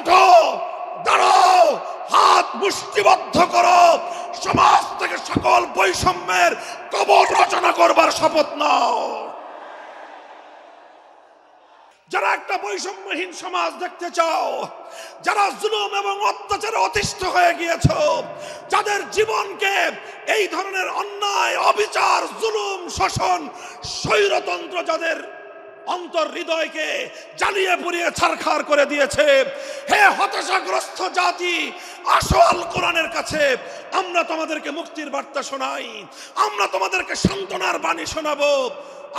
ওঠো, দাঁড়াও, হাত মুষ্টিবদ্ধ করো, সমাজ থেকে সকল বৈষম্যের কবর রচনা করবার শপথ নাও। যারা একটা বৈষম্যহীন সমাজ দেখতে চাও, যারা জুলুম এবং অত্যাচারে অতিষ্ঠ হয়ে গিয়েছো, যাদের জীবনকে এই ধরনের অন্যায়, অবিচার, জুলুম, শোষণ, স্বৈরতন্ত্র যাদের অন্তর হৃদয়কে জ্বালিয়ে পুড়িয়ে ছারখার করে দিয়েছে, হে হতাশাগ্রস্ত জাতি, আসো আল কোরআনের কাছে, আমরা তোমাদেরকে মুক্তির বার্তা শোনাই, আমরা তোমাদেরকে সান্ত্বনার বাণী শোনাবো।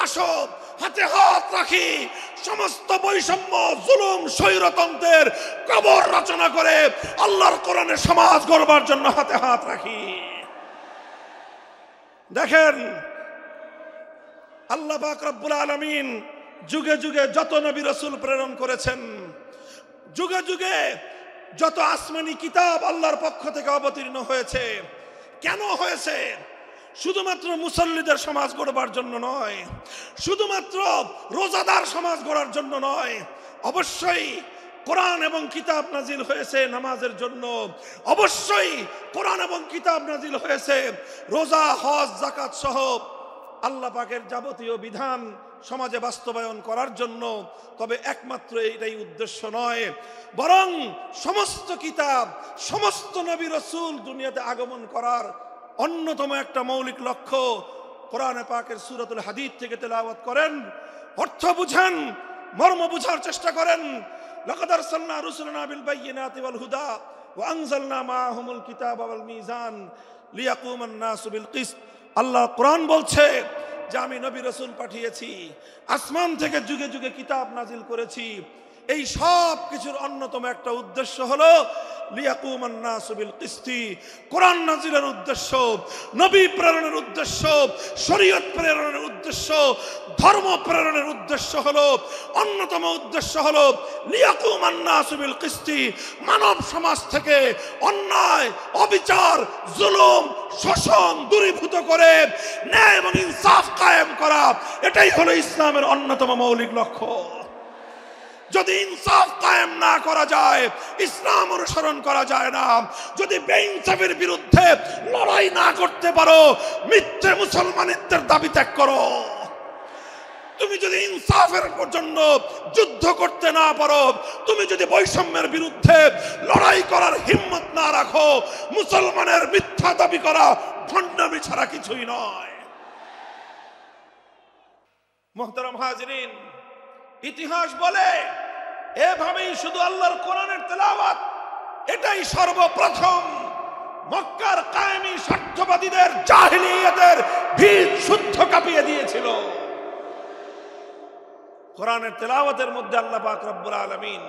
আসো, হাতে হাত রাখি, সমস্ত বৈষম্য, জুলুম, স্বৈরতন্ত্রের কবর রচনা করে আল্লাহর কোরআনের সমাজ গড়বার জন্য হাতে হাত রাখি। দেখেন, আল্লাহ পাক রব্বুল আলামিন যুগে যুগে যত নবী রাসূল প্রেরণ করেছেন, যুগে যুগে যত আসমানি কিতাব আল্লাহর পক্ষ থেকে অবতীর্ণ হয়েছে, কেন হয়েছে? শুধুমাত্র মুসল্লিদের সমাজ গড়বার জন্য নয়, শুধুমাত্র রোজাদার সমাজ গড়ার জন্য নয়, অবশ্যই কোরআন এবং কিতাব নাজিল হয়েছে নামাজের জন্য, অবশ্যই কোরআন এবং কিতাব নাজিল হয়েছে রোজা, হজ, যাকাত সহ আল্লাহ পাকের যাবতীয় বিধান সমাজে বাস্তবায়ন করার জন্য। তবে একমাত্র এটাই উদ্দেশ্য নয়, বরং সমস্ত কিতাব, সমস্ত নবী রাসূল দুনিয়াতে আগমন করার অন্যতম একটা মৌলিক লক্ষ্য। কোরআনে পাকের সূরাতুল হাদীদ থেকে তেলাওয়াত করেন, অর্থ বুঝেন, মর্ম বুঝার চেষ্টা করেন। লাকাদ আরসালনা রুসুলানা বিল বায়িনাতি ওয়াল হুদা ওয়া আনজালনা মাআহুমুল কিতাবা ওয়াল মিজান লিয়াকুমান নাসু বিল কিসত। আল্লাহ কোরআন বলছে যে আমি নবী রাসূল পাঠিয়েছি, আসমান থেকে যুগে যুগে কিতাব নাজিল করেছি। এই সব কিছুর অন্যতম একটা উদ্দেশ্য হলো লিয়াকুমান নাসু বিল কিসতি। কোরআন নাজিলের উদ্দেশ্য, নবী প্রেরণের উদ্দেশ্য, শরীয়ত প্রেরণের উদ্দেশ্য, ধর্ম প্রেরণের উদ্দেশ্য হলো, অন্যতম উদ্দেশ্য হলো লিয়াকুমান নাসু বিল কিসতি। মানব সমাজ থেকে অন্যায়, অবিচার, জুলুম, শোষণ দূরীভূত করে ন্যায় এবং ইনসাফ কায়েম করা, এটাই হলো ইসলামের অন্যতম মৌলিক লক্ষ্য। যদি ইনসাফ কায়েম না করা যায়, ইসলাম অনুসরণ করা যায় না। যদি বেইনসাফের বিরুদ্ধে লড়াই না করতে পারো, মিথ্যে মুসলমানিত্বের দাবি ত্যাগ করো। তুমি যদি ইনসাফের জন্য যুদ্ধ করতে না পারো, তুমি যদি বৈষম্যের বিরুদ্ধে লড়াই করার হিম্মত না রাখো, মুসলমানের মিথ্যা দাবি করা ভণ্ডামি ছাড়া কিছুই নয়। মুহতারাম হাজিরিন, ইতিহাস বলে এভাবেই শুধু আল্লাহর কোরআনের তেলাওয়াত, এটাই সর্বপ্রথম মক্কার কায়েমি স্বার্থবাদীদের, জাহিলিয়াতের ভিত শুদ্ধ কাঁপিয়ে দিয়েছিল। কোরআনের তেলাওয়াতের মধ্যে আল্লাহ পাক রব্বুল আলামিন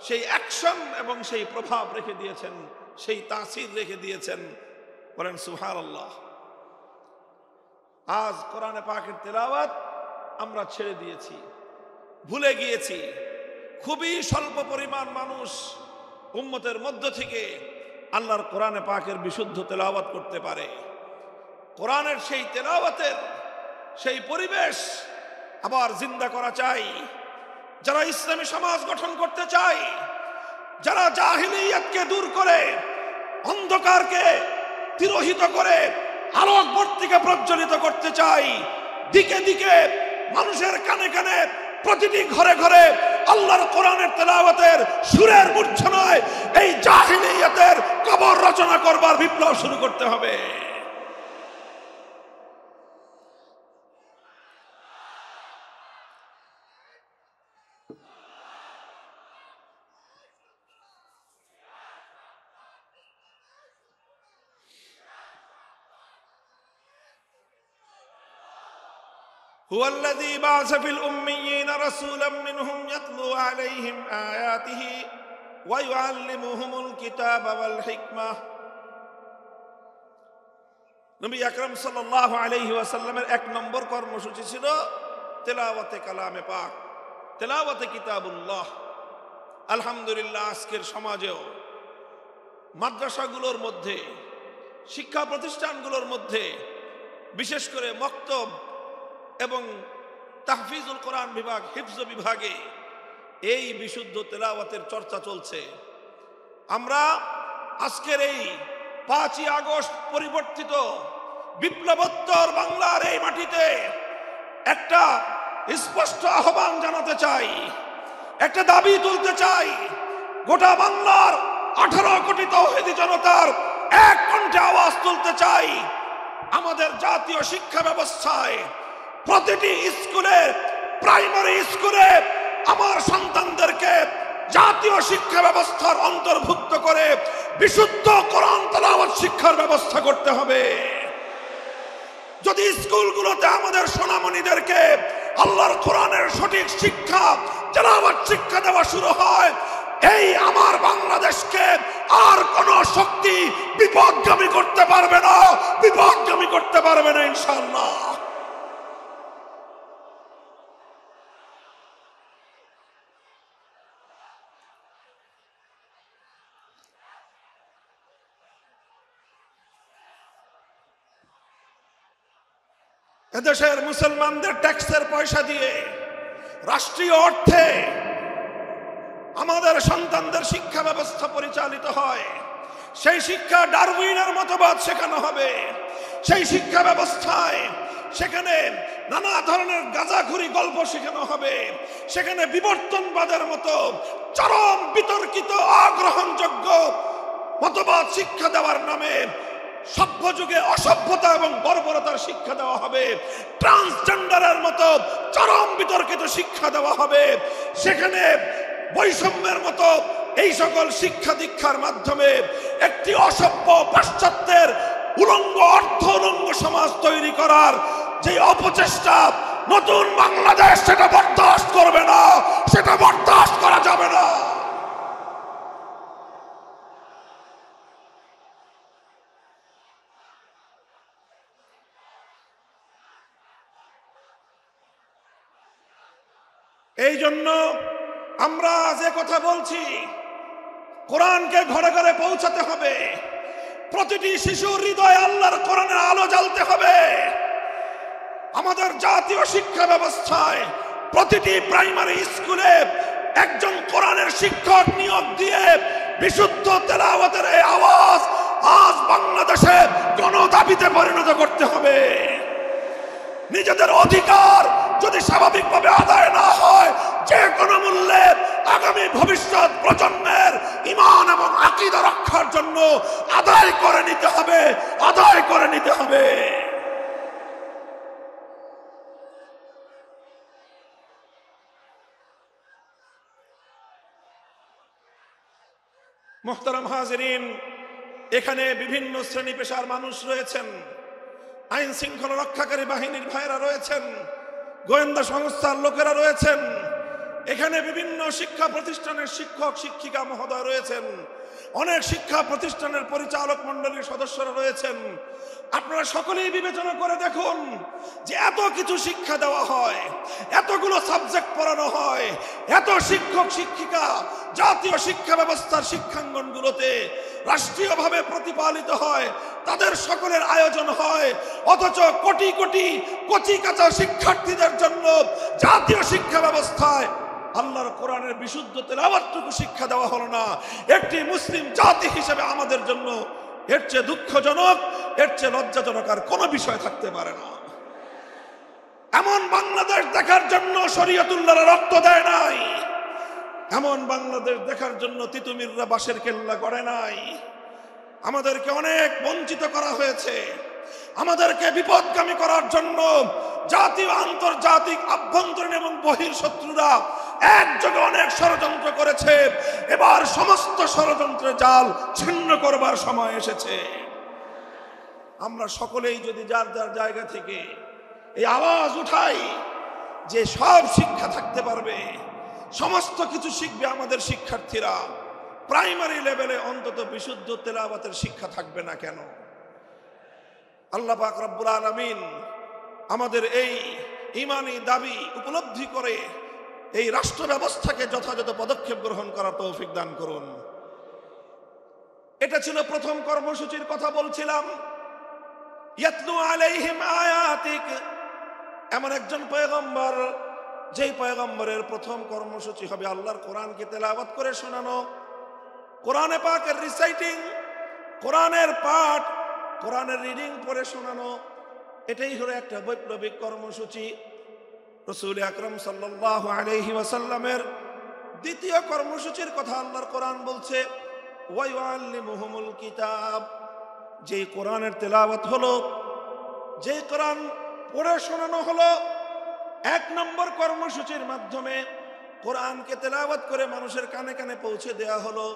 সেই অ্যাকশন এবং সেই প্রভাব রেখে দিয়েছেন, সেই তাসির রেখে দিয়েছেন। বলেন সুবহানাল্লাহ। আজ কোরআনে পাকের তেলাওয়াত আমরা ছেড়ে দিয়েছি, ভুলে গিয়েছি। খুবই স্বল্প পরিমাণ মানুষ উম্মতের মধ্য থেকে আল্লাহর কোরআনে পাকের বিশুদ্ধ তেলাওয়াত করতে পারে। কোরআনের সেই তেলাওয়াতের সেই পরিবেশ আবার জিন্দা করা চাই। যারা ইসলামী সমাজ গঠন করতে চায়, যারা জাহিলিয়াতকে দূর করে, অন্ধকারকে তিরোহিত করে আলোকবর্তিকা প্রজ্বলিত করতে চায়, দিকে দিকে মানুষের কানে কানে, প্রতিটি ঘরে ঘরে আল্লাহর কোরআনের তেলাওয়াতের সুরের মূর্ছনায় এই জাহিলিয়াতের কবর রচনা করবার বিপ্লব শুরু করতে হবে। هو الذي بعث في الأميين رسولا منهم يتلو عليهم آياته ويعلمهم الكتاب والحكمة। নবী আকরাম সাল্লাল্লাহু আলাইহি ওয়াসাল্লামের এক নম্বর কর্মসূচি ছিল তেলাওয়াতে কালামে পাক, তেলাওয়াতে কিতাবুল্লাহ। আলহামদুলিল্লাহ, আজকের সমাজেও মাদ্রাসাগুলোর মধ্যে, শিক্ষা প্রতিষ্ঠানগুলোর মধ্যে, বিশেষ করে মক্তব এবং তাহফিজুল কোরআন বিভাগ, হিফজ বিভাগে এই বিশুদ্ধ তেলাওয়াতের চর্চা চলছে। আমরা আজকের এই 5ই আগস্ট পরিবর্তিত বিপ্লবোত্তর বাংলার এই মাটিতে একটা স্পষ্ট আহ্বান জানাতে চাই, একটা দাবি তুলতে চাই। গোটা বাংলার 18 কোটি তৌহিদি জনতার এক কণ্ঠে আওয়াজ তুলতে চাই। আমাদের জাতীয় শিক্ষা ব্যবস্থায় প্রতিটি স্কুলে, প্রাইমারি স্কুলে আমার সন্তানদেরকে জাতীয় শিক্ষা ব্যবস্থার অন্তর্ভুক্ত করে বিশুদ্ধ কোরআন তেলাওয়াত শিক্ষার ব্যবস্থা করতে হবে। যদি স্কুলগুলোতে আমাদের সোনামণিদেরকে আল্লাহর কোরআনের সঠিক শিক্ষা, তেলাওয়াত শিক্ষা দেওয়া শুরু হয়, এই আমার বাংলাদেশকে আর কোন শক্তি বিপদগামী করতে পারবে না, বিপদগামী করতে পারবে না ইনশাআল্লাহ। এদেশের মুসলমানদের ট্যাক্সের পয়সা দিয়ে, রাষ্ট্রীয় অর্থে আমাদের সন্তানদের শিক্ষা ব্যবস্থা পরিচালিত হয়। সেই শিক্ষা ডারউইনের মতবাদ শেখানো হবে। সেই শিক্ষা ব্যবস্থায় সেখানে নানা ধরনের গাঁজাখুরি গল্প শেখানো হবে। সেখানে বিবর্তনবাদের মতো চরম বিতর্কিত, অগ্রহণযোগ্য মতবাদ শিক্ষা দেওয়ার নামে সভ্য যুগে অসভ্যতা এবং বর্বরতার শিক্ষা দেওয়া হবে। ট্রান্সজেন্ডারের মতো চরম বিতর্কিত শিক্ষা দেওয়া হবে। সেখানে বৈষম্যের মতো এই সকল শিক্ষা দীক্ষার মাধ্যমে একটি অসভ্য পাশ্চাত্যের উলঙ্গ, অর্থ উলঙ্গ সমাজ তৈরি করার যে অপচেষ্টা নতুন বাংলাদেশ সেটা বরদাস্ত করবে না, সেটা বরদাস্ত করা যাবে না। এই জন্য আমরা যে কথা বলছি, কোরআনকে ঘরে ঘরে পৌঁছাতে হবে। প্রতিটি শিশুর হৃদয়ে আল্লাহর কোরআনের আলো জ্বালতে হবে। আমাদের জাতীয় শিক্ষা ব্যবস্থায় প্রতিটি প্রাইমারি স্কুলে একজন কোরআনের শিক্ষক নিয়োগ দিয়ে বিশুদ্ধ তেলাওয়াতের এই আওয়াজ আজ বাংলাদেশে গণদাবিতে পরিণত করতে হবে। নিজেদের অধিকার যদি স্বাভাবিকভাবে আদায় না হয়, যে কোনো মূল্যে আগামী ভবিষ্যৎ প্রজন্মের ঈমান এবং আকীদা রক্ষার জন্য আদায় করে নিতে হবে, আদায় করে নিতে হবে। মুহতারাম হাজিরিন, এখানে বিভিন্ন শ্রেণী পেশার মানুষ রয়েছেন। আইন শৃঙ্খলা রক্ষাকারী বাহিনীর ভাইরা রয়েছেন, গোয়েন্দা সংস্থার লোকেরা রয়েছেন, এখানে বিভিন্ন শিক্ষা প্রতিষ্ঠানের শিক্ষক শিক্ষিকা মহোদয় রয়েছেন, অনেক শিক্ষা প্রতিষ্ঠানের পরিচালক মণ্ডলীর সদস্যরা রয়েছেন। আপনারা সকলেই বিবেচনা করে দেখুন যে এত কিছু শিক্ষা দেওয়া হয়, এতগুলো সাবজেক্ট পড়ানো হয়, এত শিক্ষক শিক্ষিকা জাতীয় শিক্ষা ব্যবস্থার শিক্ষাঙ্গনগুলোতে রাষ্ট্রীয়ভাবে প্রতিপালিত হয়, তাদের সকলের আয়োজন হয়, অথচ কোটি কোটি কচি কাঁচা শিক্ষার্থীদের জন্য জাতীয় শিক্ষা ব্যবস্থায় আল্লাহর কোরআনের বিশুদ্ধ তেলাওয়াতটুকু শিক্ষা দেওয়া হলো না। একটি মুসলিম জাতি হিসেবে আমাদের জন্য এর চেয়ে দুঃখজনক, এর চেয়ে লজ্জাজনক আর কোনো বিষয় থাকতে পারে না। এমন বাংলাদেশ দেখার জন্য শরীয়তুল্লাহরা রক্ত দেয় নাই, এমন বাংলাদেশ দেখার জন্য তিতুমিররা বাঁশের কেল্লা গড়ে নাই। আমাদেরকে অনেক বঞ্চিত করা হয়েছে। আমাদেরকে বিপদগামী করার জন্য জাতীয়, আন্তর্জাতিক, আভ্যন্তরীণ এবং বহির শত্রুরা একযোগে অনেক ষড়যন্ত্র করেছে। এবার সমস্ত ষড়যন্ত্রের জাল ছিন্ন করবার সময় এসেছে। আমরা সকলেই যদি যার যার জায়গা থেকে এই আওয়াজ উঠাই যে সব শিক্ষা থাকতে পারবে, সমস্ত কিছু শিখবে আমাদের শিক্ষার্থীরা, প্রাইমারি লেভেলে অন্তত বিশুদ্ধ তেলাওয়াতের শিক্ষা থাকবে না কেন? আল্লাহ পাক রব্বুল আলামিন আমাদের এই ঈমানি দাবি উপলব্ধি করে এই রাষ্ট্র ব্যবস্থাকে যথাযথ পদক্ষেপ গ্রহণ করার তৌফিক দান করুন। এটা ছিল প্রথম কর্মসূচির কথা বলছিলাম। ইয়াতলু আলাইহিম আয়াতিক, এমন একজন পয়গম্বর, যেই পয়গম্বরের প্রথম কর্মসূচি হবে আল্লাহর কোরআনকে তেলাওয়াত করে শোনানো। কোরআনে পাকের রিসাইটিং, কোরআনের পাঠ, কোরআনের রিডিং পড়ে শোনানো, এটাই হলো একটা বৈপ্লবিক কর্মসূচি। রাসূল আকরাম সাল্লাল্লাহু আলাইহি ওয়াসাল্লামের দ্বিতীয় কর্মসূচির কথা আল্লাহর কোরআন বলছে, ওয়া ইউআল্লিমুহুমুল কিতাব। যেই কোরআনের তেলাওয়াত হলো, যেই কোরআন পড়ে শোনানো হলো, এক নম্বর কর্মসূচির মাধ্যমে কোরআনকে তেলাওয়াত করে মানুষের কানে কানে পৌঁছে দেয়া হলো।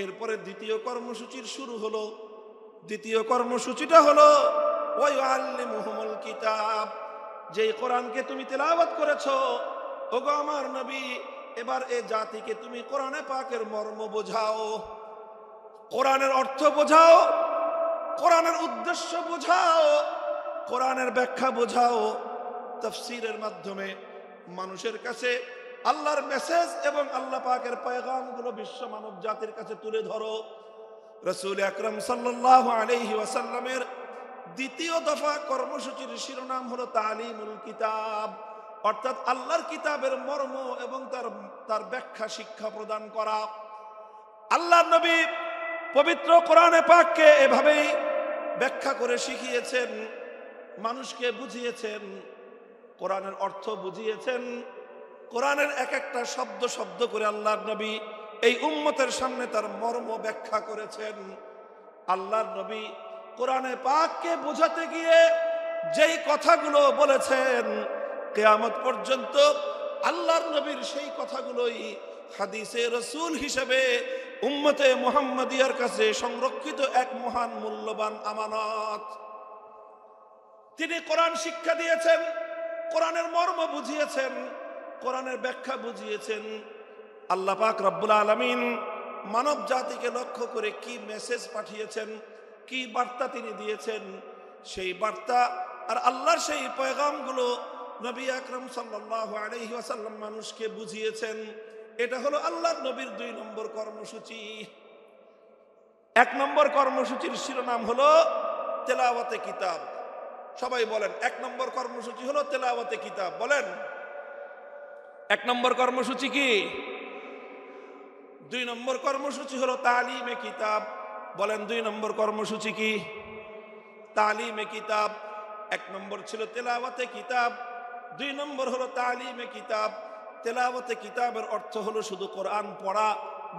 এরপরে দ্বিতীয় কর্মসূচির শুরু হলো। দ্বিতীয় কর্মসূচিটা হলো ওয়া ইউআল্লিমুহুমুল কিতাব। যেই কোরআনকে তুমি তেলাওয়াত করেছো, ওগো আমার নবী, এবার এ জাতিকে তুমি কোরআনে পাকের মর্ম বোঝাও, কোরআনের অর্থ বোঝাও, কোরআনের উদ্দেশ্য বোঝাও, কোরআনের ব্যাখ্যা বোঝাও। তাফসীরের মাধ্যমে মানুষের কাছে আল্লাহর মেসেজ এবং আল্লাহ পাকের পয়গামগুলো বিশ্ব মানব জাতির কাছে তুলে ধরো। রাসূল আকরাম সাল্লাল্লাহু আলাইহি ওয়াসাল্লামের দ্বিতীয় দফা কর্মসূচির শিরোনাম হলো তালিমুল কিতাব, অর্থাৎ আল্লাহর কিতাবের মর্ম এবং তার ব্যাখ্যা শিক্ষা প্রদান করা। আল্লাহর নবী পবিত্র কোরআনে পাককে এভাবেই ব্যাখ্যা করে শিখিয়েছেন, মানুষকে বুঝিয়েছেন, কোরআনের অর্থ বুঝিয়েছেন। কোরআনের এক একটা শব্দ শব্দ করে আল্লাহর নবী এই উম্মতের সামনে তার মর্ম ব্যাখ্যা করেছেন। আল্লাহর নবী কোরআনে পাককে বোঝাতে গিয়ে যেই কথাগুলো বলেছেন, কিয়ামত পর্যন্ত আল্লাহর নবীর সেই কথাগুলোই হাদিসে রাসূল হিসেবে উম্মতে মুহাম্মাদিয়ার কাছে সংরক্ষিত এক মহান মূল্যবান আমানত। তিনি কোরআন শিক্ষা দিয়েছেন, কোরআনের মর্ম বুঝিয়েছেন, কোরআনের ব্যাখ্যা বুঝিয়েছেন। আল্লাহ পাক রব্বুল আলামিন মানব জাতিকে লক্ষ্য করে কি মেসেজ পাঠিয়েছেন, কি বার্তা তিনি দিয়েছেন, সেই বার্তা আর আল্লাহর সেই পয়গামগুলো নবী আকরাম সাল্লাল্লাহু আলাইহি ওয়াসাল্লাম মানুষকে বুঝিয়েছেন। এটা হলো আল্লাহর নবীর 2 নম্বর কর্মসূচি। 1 নম্বর কর্মসূচির শিরোনাম হলো তেলাওয়াতে কিতাব। সবাই বলেন, 1 নম্বর কর্মসূচি হলো তেলাওয়াতে কিতাব। বলেন 1 নম্বর কর্মসূচি কি? 2 নম্বর কর্মসূচি হলো তালিমে কিতাব। বলেন 2 নম্বর কর্মসূচি কি? তালিমে কিতাব। 1 নম্বর ছিল তেলাওয়াতে কিতাব, 2 নম্বর হলো তালিমে কিতাব। তেলাওয়াতে কিতাবের অর্থ হলো শুধু কোরআন পড়া,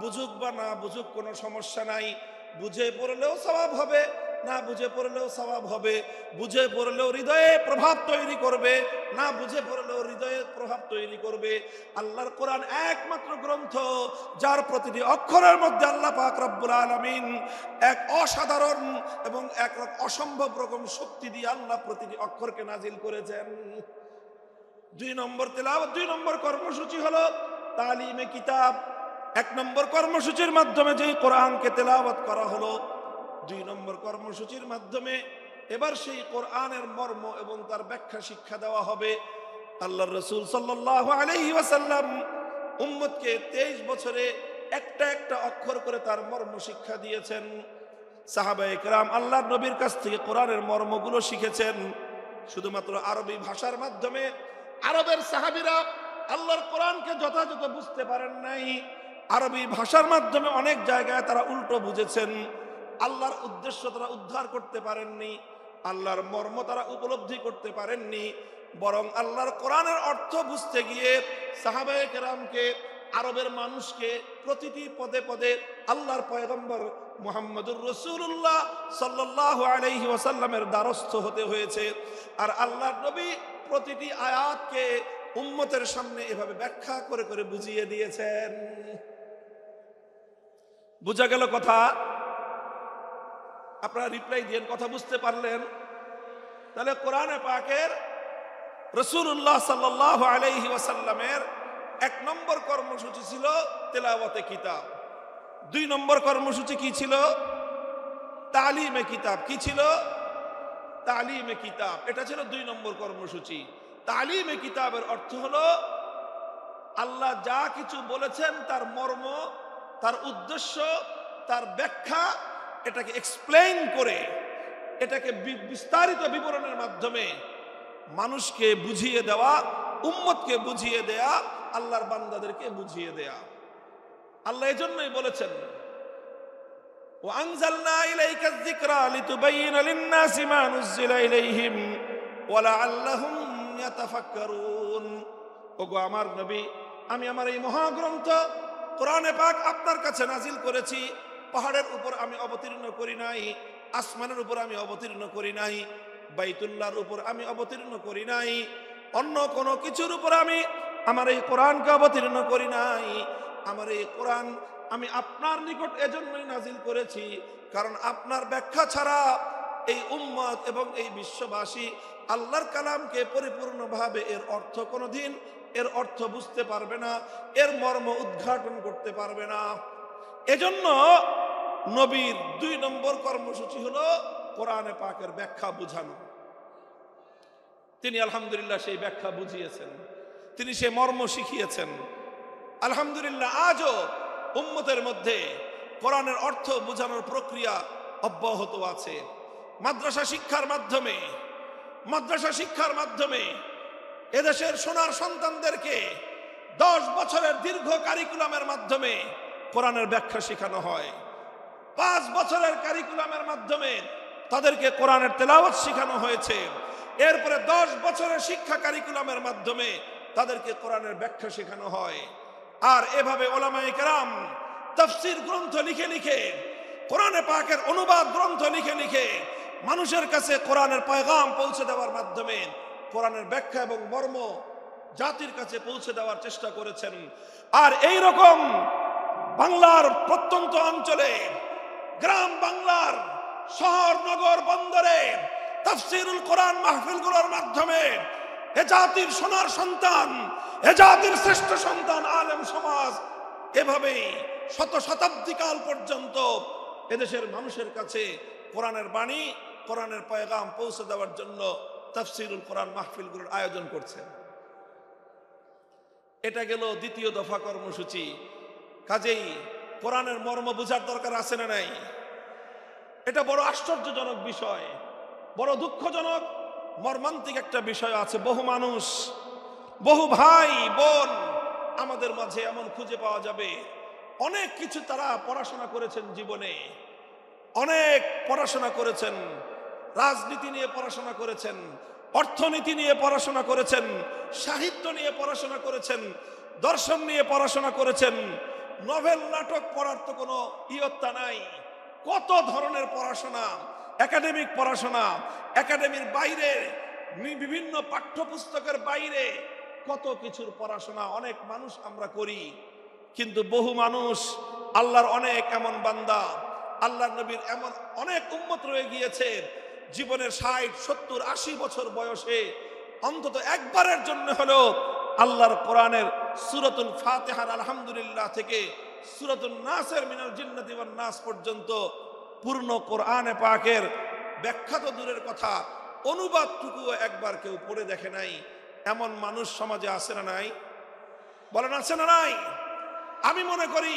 বুঝুক বা না বুঝুক কোনো সমস্যা নাই, বুঝে পড়লেও সওয়াব হবে, না বুঝে পড়লেও সওয়াব হবে, বুঝে পড়লেও হৃদয়ে প্রভাব তৈরি করবে, না বুঝে পড়লেও হৃদয়ে প্রভাব তৈরি করবে। আল্লাহর কোরআন একমাত্র গ্রন্থ যার প্রতিটি অক্ষরের মধ্যে আল্লাহ পাক রব্বুল আলামিন এক অসাধারণ এবং এক অসম্ভব রকম শক্তি দিয়ে আল্লাহ প্রতিটি অক্ষরকে নাজিল করেছেন। 2 নম্বর তেলাওয়াত, 2 নম্বর কর্মসূচি হলো তালিমে কিতাব। 1 নম্বর কর্মসূচির মাধ্যমে যেই কোরআনকে তেলাওয়াত করা হলো, 2 নম্বর কর্মসূচির মাধ্যমে এবার সেই কোরআনের মর্ম এবং তার ব্যাখ্যা শিক্ষা দেওয়া হবে। আল্লাহর রাসূল সাল্লাল্লাহু আলাইহি ওয়াসাল্লাম উম্মতকে 23 বছরে একটা একটা অক্ষর করে তার মর্ম শিক্ষা দিয়েছেন। সাহাবায়ে কেরাম আল্লাহর নবীর কাছ থেকে কোরআনের মর্মগুলো শিখেছেন শুধুমাত্র আরবি ভাষার মাধ্যমে। আরবের সাহাবীরা আল্লাহর কোরআনকে যথাযথ বুঝতে পারেন নাই, আরবি ভাষার মাধ্যমে অনেক জায়গায় তারা উল্টো বুঝেছেন। আল্লাহর উদ্দেশ্য তারা উদ্ধার করতে পারেননি, আল্লাহর মর্ম তারা উপলব্ধি করতে পারেননি। বরং আল্লাহর কোরআনের অর্থ বুঝতে গিয়ে সাহাবায়ে কেরামকে, আরবের মানুষকে প্রতিটি পদে পদে আল্লাহর পয়গম্বর মুহাম্মদুর রাসূলুল্লাহ সাল্লাল্লাহু আলাইহি ওয়াসাল্লামের দ্বারস্থ হতে হয়েছে। আর আল্লাহর নবী প্রতিটি আয়াতকে উম্মতের সামনে এভাবে ব্যাখ্যা করে করে বুঝিয়ে দিয়েছেন। বুঝা গেল কথা? আপনারা রিপ্লাই দিয়েন, কথা বুঝতে পারলেন? তাহলে কোরআনে পাকের রাসূলুল্লাহ সাল্লাল্লাহু আলাইহি ওয়াসাল্লামের 1 নম্বর কর্মসূচি ছিল তেলাওয়াতে কিতাব। 2 নম্বর কর্মসূচি কি ছিল? তালিমে কিতাব। কি ছিল? তালিমে কিতাব। এটা ছিল 2 নম্বর কর্মসূচি। তালিমে কিতাবের অর্থ হলো আল্লাহ যা কিছু বলেছেন তার মর্ম, তার উদ্দেশ্য, তার ব্যাখ্যা, এটাকে এক্সপ্লেইন করে, এটাকে বিস্তারিত বিবরণের মাধ্যমে মানুষকে বুঝিয়ে দেওয়া, উম্মতকে বুঝিয়ে দেয়া, আল্লাহর বান্দাদেরকে বুঝিয়ে দেয়া। আল্লাহ এজন্যই বলেছেন وأنزلنا إليك الذكرى لتبين للناس ما نزل إليهم ولعلهم يتفكرون ওগো আমার নবী, আমি আমার এই মহাগ্রন্থ কোরআনে পাক আপনার কাছে নাজিল করেছি। পাহাড়ের উপর আমি অবতীর্ণ করি নাই, আসমানের উপর আমি অবতীর্ণ করি নাই, বাইতুল্লাহর উপর আমি অবতীর্ণ করি নাই, অন্য কোনো কিছুর উপর আমি আমার এই কোরআনকে অবতীর্ণ করি নাই। আমার এই কোরআন আমি আপনার নিকট এজন্যই নাজিল করেছি, কারণ আপনার ব্যাখ্যা ছাড়া এই উম্মত এবং এই বিশ্ববাসী আল্লাহর কালামকে পরিপূর্ণভাবে এর অর্থ কোনোদিন এর অর্থ বুঝতে পারবে না, এর মর্ম উদ্ঘাটন করতে পারবে না। এজন্য নবীর 2 নম্বর কর্মসূচি হলো কোরআনে পাকের ব্যাখ্যা বুঝানো। তিনি আলহামদুলিল্লাহ সেই ব্যাখ্যা বুঝিয়েছেন, তিনি সে মর্ম শিখিয়েছেন। আলহামদুলিল্লাহ আজও উম্মতের মধ্যে কোরআনের অর্থ বোঝানোর প্রক্রিয়া অব্যাহত আছে। মাদ্রাসা শিক্ষার মাধ্যমে এদেশের সোনার সন্তানদেরকে 10 বছরের দীর্ঘ কারিকুলামের মাধ্যমে কোরআনের ব্যাখ্যা শেখানো হয়। 5 বছরের কারিকুলামের মাধ্যমে তাদেরকে কোরআনের তেলাওয়াত শেখানো হয়েছে। এরপরে 10 বছরের শিক্ষা কারিকুলামের মাধ্যমে তাদেরকে কোরআনের ব্যাখ্যা শেখানো হয়। আর এভাবে ওলামায়ে কেরাম তাফসীর গ্রন্থ লিখে লিখে, কোরআনে পাকের অনুবাদ গ্রন্থ লিখে লিখে মানুষের কাছে কোরআনের পয়গাম পৌঁছে দেওয়ার মাধ্যমে কোরআনের ব্যাখ্যা এবং মর্ম জাতির কাছে পৌঁছে দেওয়ার চেষ্টা করেছেন। আর এই রকম বাংলার প্রত্যন্ত অঞ্চলে, গ্রাম বাংলার শহর নগর বন্দরে তাফসীরুল কোরআন মাহফিলগুলোর মাধ্যমে এ জাতির সোনার সন্তান, এ জাতির শ্রেষ্ঠ সন্তান আলেম সমাজ এভাবেই শতাব্দী কাল পর্যন্ত এদেশের মানুষের কাছে কোরআনের বাণী, কোরআনের পয়গাম পৌঁছে দেওয়ার জন্য তাফসীরুল কোরআন মাহফিলগুলোর আয়োজন করছেন। এটা গেল 2য় দফা কর্মসূচি। কাজেই কোরআনের মর্ম বোঝার দরকার আছে না নাই? এটা বড় আশ্চর্যজনক বিষয়, বড় দুঃখজনক মর্মান্তিক একটা বিষয় আছে। বহু মানুষ, বহু ভাই বোন আমাদের মাঝে এমন খুঁজে পাওয়া যাবে, অনেক কিছু তারা পড়াশোনা করেছেন জীবনে, অনেক পড়াশোনা করেছেন, রাজনীতি নিয়ে পড়াশোনা করেছেন, অর্থনীতি নিয়ে পড়াশোনা করেছেন, সাহিত্য নিয়ে পড়াশোনা করেছেন, দর্শন নিয়ে পড়াশোনা করেছেন। নভেল নাটক পড়ার তো কোনো ইয়ত্তা নাই। কত ধরনের পড়াশোনা, একাডেমিক পড়াশোনা, একাডেমির বাইরে বিভিন্ন পাঠ্যপুস্তকের বাইরে কত কিছুর পড়াশোনা অনেক মানুষ আমরা করি। কিন্তু বহু মানুষ, আল্লাহর অনেক এমন বান্দা, আল্লাহর নবীর এমন অনেক উম্মত রয়ে গিয়েছে, জীবনের 60, 70, 80 বছর বয়সে অন্তত একবারের জন্য হলেও আল্লাহর কোরআনের সূরাতুল ফাতিহার আলহামদুলিল্লাহ থেকে সূরাতুন নাসের মিনাল জিন্নাতি ওয়ান নাস পর্যন্ত পূর্ণ কোরআনে পাকের ব্যাখ্যা তো দূরের কথা, অনুবাদটুকুও একবার কেউ পড়ে দেখে নাই। এমন মানুষ সমাজে আছে না নাই? বলেন আছে না নাই? আমি মনে করি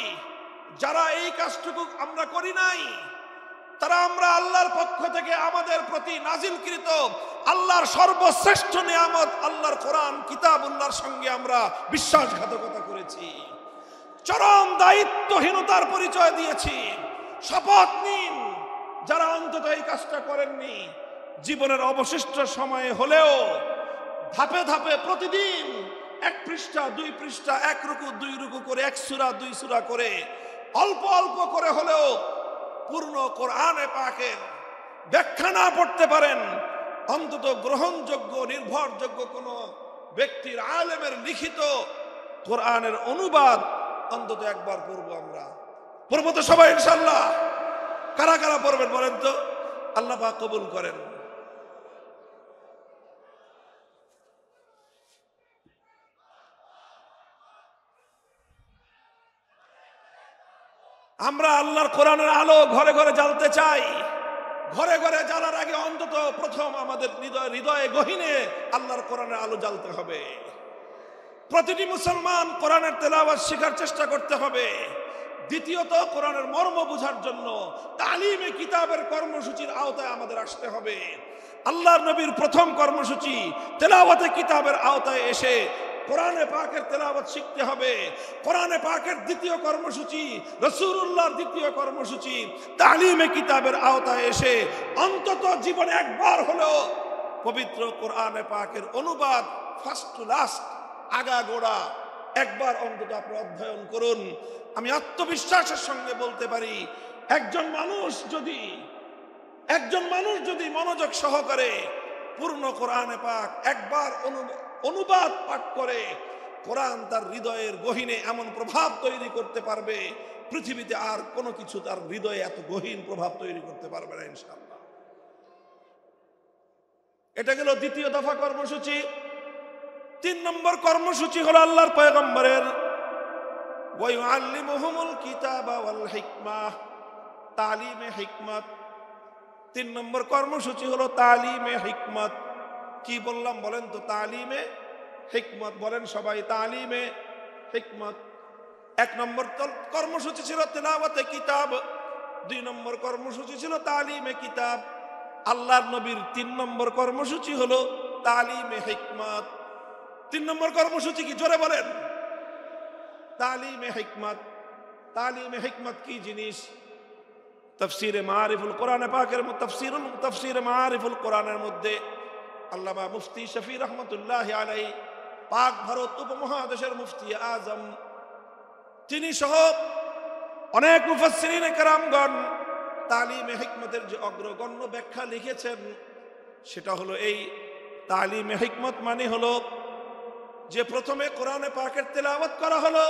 যারা এই কাজটুকু আমরা করি নাই, তারা আমরা আল্লাহর পক্ষ থেকে আমাদের প্রতি নাজিলকৃত আল্লাহর সর্বশ্রেষ্ঠ নিয়ামত আল্লাহর কোরআন কিতাবুল্লাহর সঙ্গে আমরা বিশ্বাসঘাতকতা করেছি, চরম দায়িত্বহীনতার পরিচয় দিয়েছি। শপথ নিন, যারা অন্তত এই কাজটা করেননি, জীবনের অবশিষ্ট সময়ে হলেও ধাপে ধাপে প্রতিদিন 1 পৃষ্ঠা 2 পৃষ্ঠা 1 রুকু 2 রুকু করে 1 সূরা 2 সূরা করে অল্প অল্প করে হলেও পূর্ণ কোরআনে পাকের ব্যাখ্যা না পড়তে পারেন, অন্তত গ্রহণযোগ্য নির্ভরযোগ্য কোন ব্যক্তির আলেমের লিখিত কোরআনের অনুবাদ অন্তত একবার পড়বো। আমরা পড়বো তো সবাই ইনশাআল্লাহ? কারা কারা পড়বেন বলেন তো? আল্লাহ পাক কবুল করেন। আমরা আল্লাহর কোরআনের আলো ঘরে ঘরে জ্বালতে চাই। ঘরে ঘরে জ্বালার আগে অন্তত প্রথম আমাদের হৃদয়ে গহীনে আল্লাহর কোরআনের আলো জ্বালতে হবে। প্রতিটি মুসলমান কোরআনের তেলাওয়াত শেখার চেষ্টা করতে হবে। দ্বিতীয়ত, কোরআনের মর্ম বোঝার জন্য তালিমে কিতাবের কর্মসূচির আওতায় আমাদের আসতে হবে। আল্লাহর নবীর প্রথম কর্মসূচি তেলাওয়াতে কিতাবের আওতায় এসে কোরআনে পাকের তেলাওয়াত শিখতে হবে। কোরআনে পাকের দ্বিতীয় কর্মসূচি, রাসূলুল্লাহর দ্বিতীয় কর্মসূচি, তালিমে কিতাবের আওতায় এসে অন্তত জীবনে একবার হলেও পবিত্র কোরআনে পাকের অনুবাদ ফার্স্ট টু লাস্ট, আগাগোড়া একবার অন্তত আপনি অধ্যয়ন করুন। আমি আত্মবিশ্বাসের সঙ্গে বলতে পারি, একজন মানুষ যদি মনোযোগ সহকারে পূর্ণ কোরআনে পাক একবার অনুবাদ পাঠ করে, কোরআন তার হৃদয়ের গহীনে এমন প্রভাব তৈরি করতে পারবে, পৃথিবীতে আর কোনো কিছু তার হৃদয়ে এত গহীন প্রভাব তৈরি করতে পারবে না ইনশাআল্লাহ। এটা গেল দ্বিতীয় দফা কর্মসূচি। 3 নম্বর কর্মসূচি হলো আল্লাহর পয়গম্বরের ওয়ায়ুআল্লিমুহুমুল কিতাবা ওয়াল হিকমাহ, তালিমে হিকমত। 3 নম্বর কর্মসূচি হলো তালিমে হিকমত। কি বললাম বলেন তো? তালিমে হিকমত বলেন সবাই, তালিমে হিকমত। 1 নম্বর কর্মসূচি ছিল তিলাওয়াতে কিতাব, 2 নম্বর কর্মসূচি ছিল তালিমে কিতাব। আল্লাহর নবীর 3 নম্বর কর্মসূচি হলো তালিমে হিকমত। 3 নম্বর কর্মসূচি কি? জোরে বলেন। তালিমে হিকমত। তালিমে হিকমত কি জিনিস? তাফসীরে মাআরিফুল কোরআন পাকের তাফসীরে মাআরিফুল কোরআনের মধ্যে আল্লামা মুফতি শফি রহমতুল্লাহি আলাইহি, পাক ভারত উপমহাদেশের মুফতি আজম, তিনি সহ অনেক মুফাসসিরিনে কেরামগণ তালিমে হিকমতের যে অগ্রগণ্য ব্যাখ্যা লিখেছেন, সেটা হলো এই তালিমে হিকমত মানে হলো যে প্রথমে কোরআনে পাকের তেলাওয়াত করা হলো,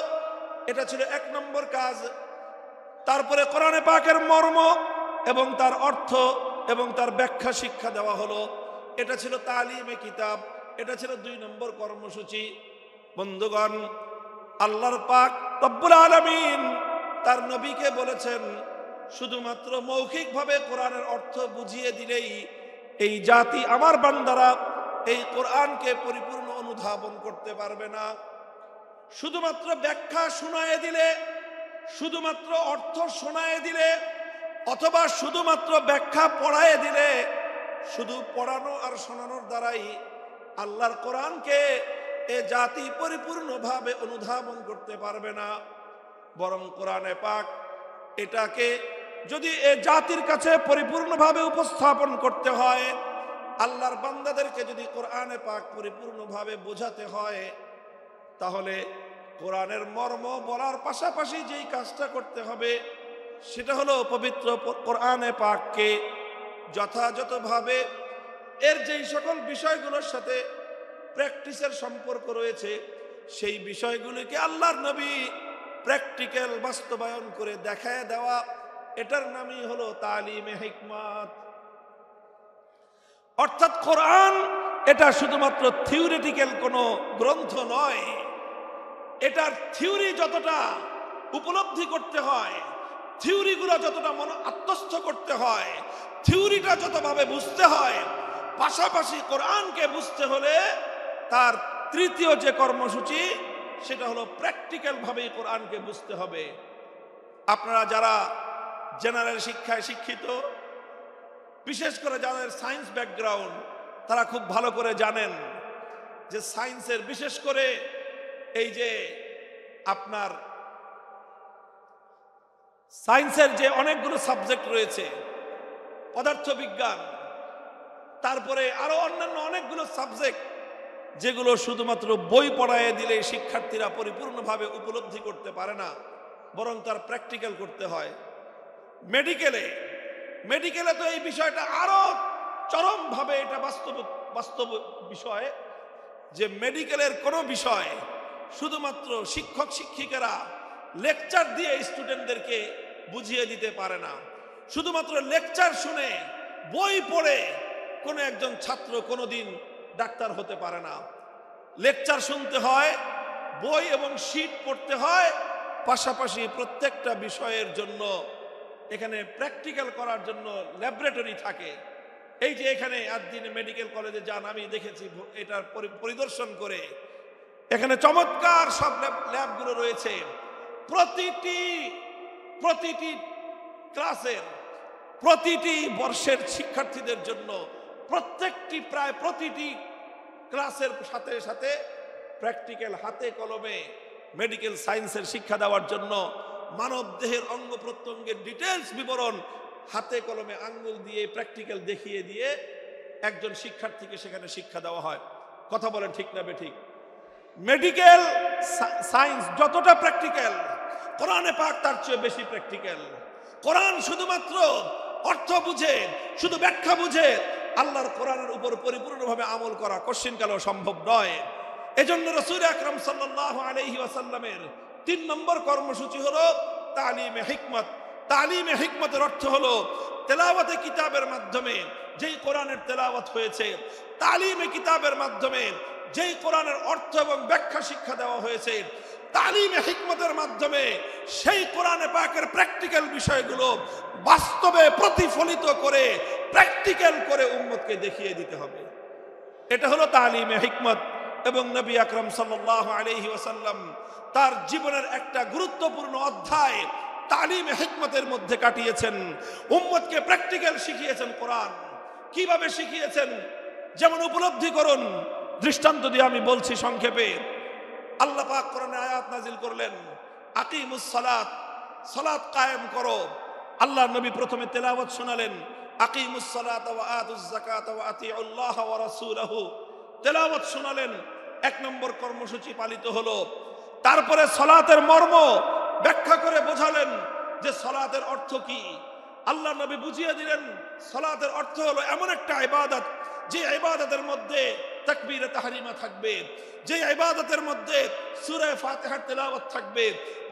এটা ছিল 1 নম্বর কাজ। তারপরে কোরআনে পাকের মর্ম এবং তার অর্থ এবং তার ব্যাখ্যা শিক্ষা দেওয়া হলো, এটা ছিল তালিমে কিতাব, এটা ছিল 2 নম্বর কর্মসূচি। বন্ধুগণ, আল্লাহর পাক রব্বুল আলামিন তার নবীকে বলেছেন, শুধুমাত্র মৌখিকভাবে কোরআনের অর্থ বুঝিয়ে দিলেই এই জাতি আমার বান্দারা এই কোরআনকে পরিপূর্ণ অনুধাবন করতে পারবে না। শুধুমাত্র ব্যাখ্যা শোনায়ে দিলে, শুধুমাত্র অর্থ শোনায়ে দিলে, অথবা শুধুমাত্র ব্যাখ্যা পড়ায়ে দিলে, শুধু পড়ানো আর শোনানোর দ্বারাই আল্লাহর কোরআনকে এ জাতি পরিপূর্ণভাবে অনুধাবন করতে পারবে না। বরং কোরআনে পাক এটাকে যদি এ জাতির কাছে পরিপূর্ণভাবে উপস্থাপন করতে হয়, আল্লাহর বান্দাদেরকে যদি কোরআনে পাক পরিপূর্ণভাবে বোঝাতে হয়, তাহলে কোরআনের মর্ম বলার পাশাপাশি যেই কাজটা করতে হবে সেটা হলো পবিত্র কোরআনে পাককে যথাযথভাবে এর যেই সকল বিষয়গুলোর সাথে প্র্যাকটিসের সম্পর্ক রয়েছে, সেই বিষয়গুলিকে আল্লাহর নবী প্র্যাকটিক্যাল বাস্তবায়ন করে দেখায় দেওয়া, এটার নামই হলো তালিমে হিকমত। অর্থাৎ কোরআন এটা শুধুমাত্র থিওরিটিক্যাল কোনো গ্রন্থ নয়, এটার থিওরি যতটা উপলব্ধি করতে হয়, থিওরিগুলো যতটা মন আত্মস্থ করতে হয়, থিওরিটা যতভাবে বুঝতে হয়, পাশাপাশি কোরআনকে বুঝতে হলে তার তৃতীয় যে কর্মসূচি সেটা হলো প্র্যাকটিক্যাল ভাবে কোরআনকে বুঝতে হবে। আপনারা যারা জেনারেল শিক্ষায় শিক্ষিত, বিশেষ করে যাদের সায়েন্স ব্যাকগ্রাউন্ড, তারা খুব ভালো করে জানেন যে সায়েন্সের বিশেষ করে এই যে আপনার সায়েন্সের যে অনেকগুলো সাবজেক্ট রয়েছে, পদার্থবিজ্ঞান, তারপরে আরো অন্যান্য অনেকগুলো সাবজেক্ট, যেগুলো শুধুমাত্র বই পড়ায় দিলে শিক্ষার্থীরা পরিপূর্ণভাবে উপলব্ধি করতে পারে না, বরং তার প্র্যাকটিক্যাল করতে হয়। মেডিকেলে তো এই বিষয়টা আরো চরমভাবে এটা বাস্তব বিষয়, যে মেডিকেলের কোনো বিষয় শুধুমাত্র শিক্ষক শিক্ষিকারা লেকচার দিয়ে স্টুডেন্টদেরকে বুঝিয়ে দিতে পারে না। শুধুমাত্র লেকচার শুনে, বই পড়ে কোনো একজন ছাত্র কোনোদিন ডাক্তার হতে পারে না। লেকচার শুনতে হয়, বই এবং শীট পড়তে হয়, পাশাপাশি প্রত্যেকটা বিষয়ের জন্য এখানে প্র্যাকটিক্যাল করার জন্য ল্যাবরেটরি থাকে। এই যে এখানে আদ্দিনে মেডিকেল কলেজে যান, আমি দেখেছি এটার পরিদর্শন করে, এখানে চমৎকার সব ল্যাবগুলো রয়েছে। প্রতিটি ক্লাসের, প্রতিটি বর্ষের শিক্ষার্থীদের জন্য প্রায় প্রতিটি ক্লাসের সাথে সাথে প্র্যাকটিক্যাল হাতে কলমে মেডিকেল সায়েন্সের শিক্ষা দেওয়ার জন্য মানব দেহের অঙ্গ প্রত্যঙ্গের ডিটেলস বিবরণ হাতে কলমে আঙ্গুল দিয়ে প্র্যাকটিক্যাল দেখিয়ে দিয়ে একজন শিক্ষার্থীকে সেখানে শিক্ষা দেওয়া হয়। কথা বলেন ঠিক না বেঠিক? মেডিকেল সায়েন্স যতটা প্র্যাকটিক্যাল, কোরআনে পাক তার চেয়ে বেশি প্র্যাকটিক্যাল। কোরআন শুধুমাত্র অর্থ বুঝে, শুধু ব্যাখ্যা বুঝে আল্লাহর কোরআনের উপর পরিপূর্ণভাবে আমল করা কোশ্চিনকালেও সম্ভব নয়। এজন্য রাসূল আকরাম সাল্লাল্লাহু আলাইহি ওয়াসাল্লামের 3 নম্বর কর্মসূচি হলো তালিমে হিকমত। তালিমে হিকমতের অর্থ হলো তেলাওয়াতে কিতাবের মাধ্যমে যেই কোরআনের তেলাওয়াত হয়েছে, তালিমে কিতাবের মাধ্যমে যেই কোরআনের অর্থ এবং ব্যাখ্যা শিক্ষা দেওয়া হয়েছে, তালিমে হিকমতের মাধ্যমে সেই কোরআনে পাকের প্র্যাকটিক্যাল বিষয়গুলো বাস্তবে প্রতিফলিত করে প্র্যাকটিক্যাল করে উম্মতকে দেখিয়ে দিতে হবে। এটা হলো তালিমে হিকমত। এবং নবী আকরাম সাল্লাল্লাহু আলাইহি ওয়াসাল্লাম তার জীবনের একটা গুরুত্বপূর্ণ অধ্যায় তালিমে হিকমতের মধ্যে কাটিয়েছেন। উম্মতকে প্র্যাকটিক্যাল শিখিয়েছেন। কোরআন কিভাবে শিখিয়েছেন যেমন উপলব্ধি করুন। দৃষ্টান্ত দিয়ে আমি বলছি সংক্ষেপে। আল্লাহ পাক কোরআনে আয়াত নাজিল করলেন, আকিমুস সালাত, সালাত কায়েম করো। আল্লাহ নবী প্রথমে তেলাওয়াত শোনালেন, আকিমুস সালাত ওয়া আতুজ যাকাত ওয়া আতিউল্লাহ ওয়া রাসূলহু। তেলাওয়াত শোনালেন, 1 নম্বর কর্মসূচি পালিত হলো। তারপরে সালাতের মর্ম ব্যাখ্যা করে বোঝালেন যে সালাতের অর্থ কি। আল্লাহ নবী বুঝিয়ে দিলেন সালাতের অর্থ হলো এমন একটা ইবাদত যে ইবাদতের মধ্যে তাকবীরে তাহরিমা থাকবে, যে ইবাদতের মধ্যে সূরা ফাতিহার তেলাওয়াত থাকবে,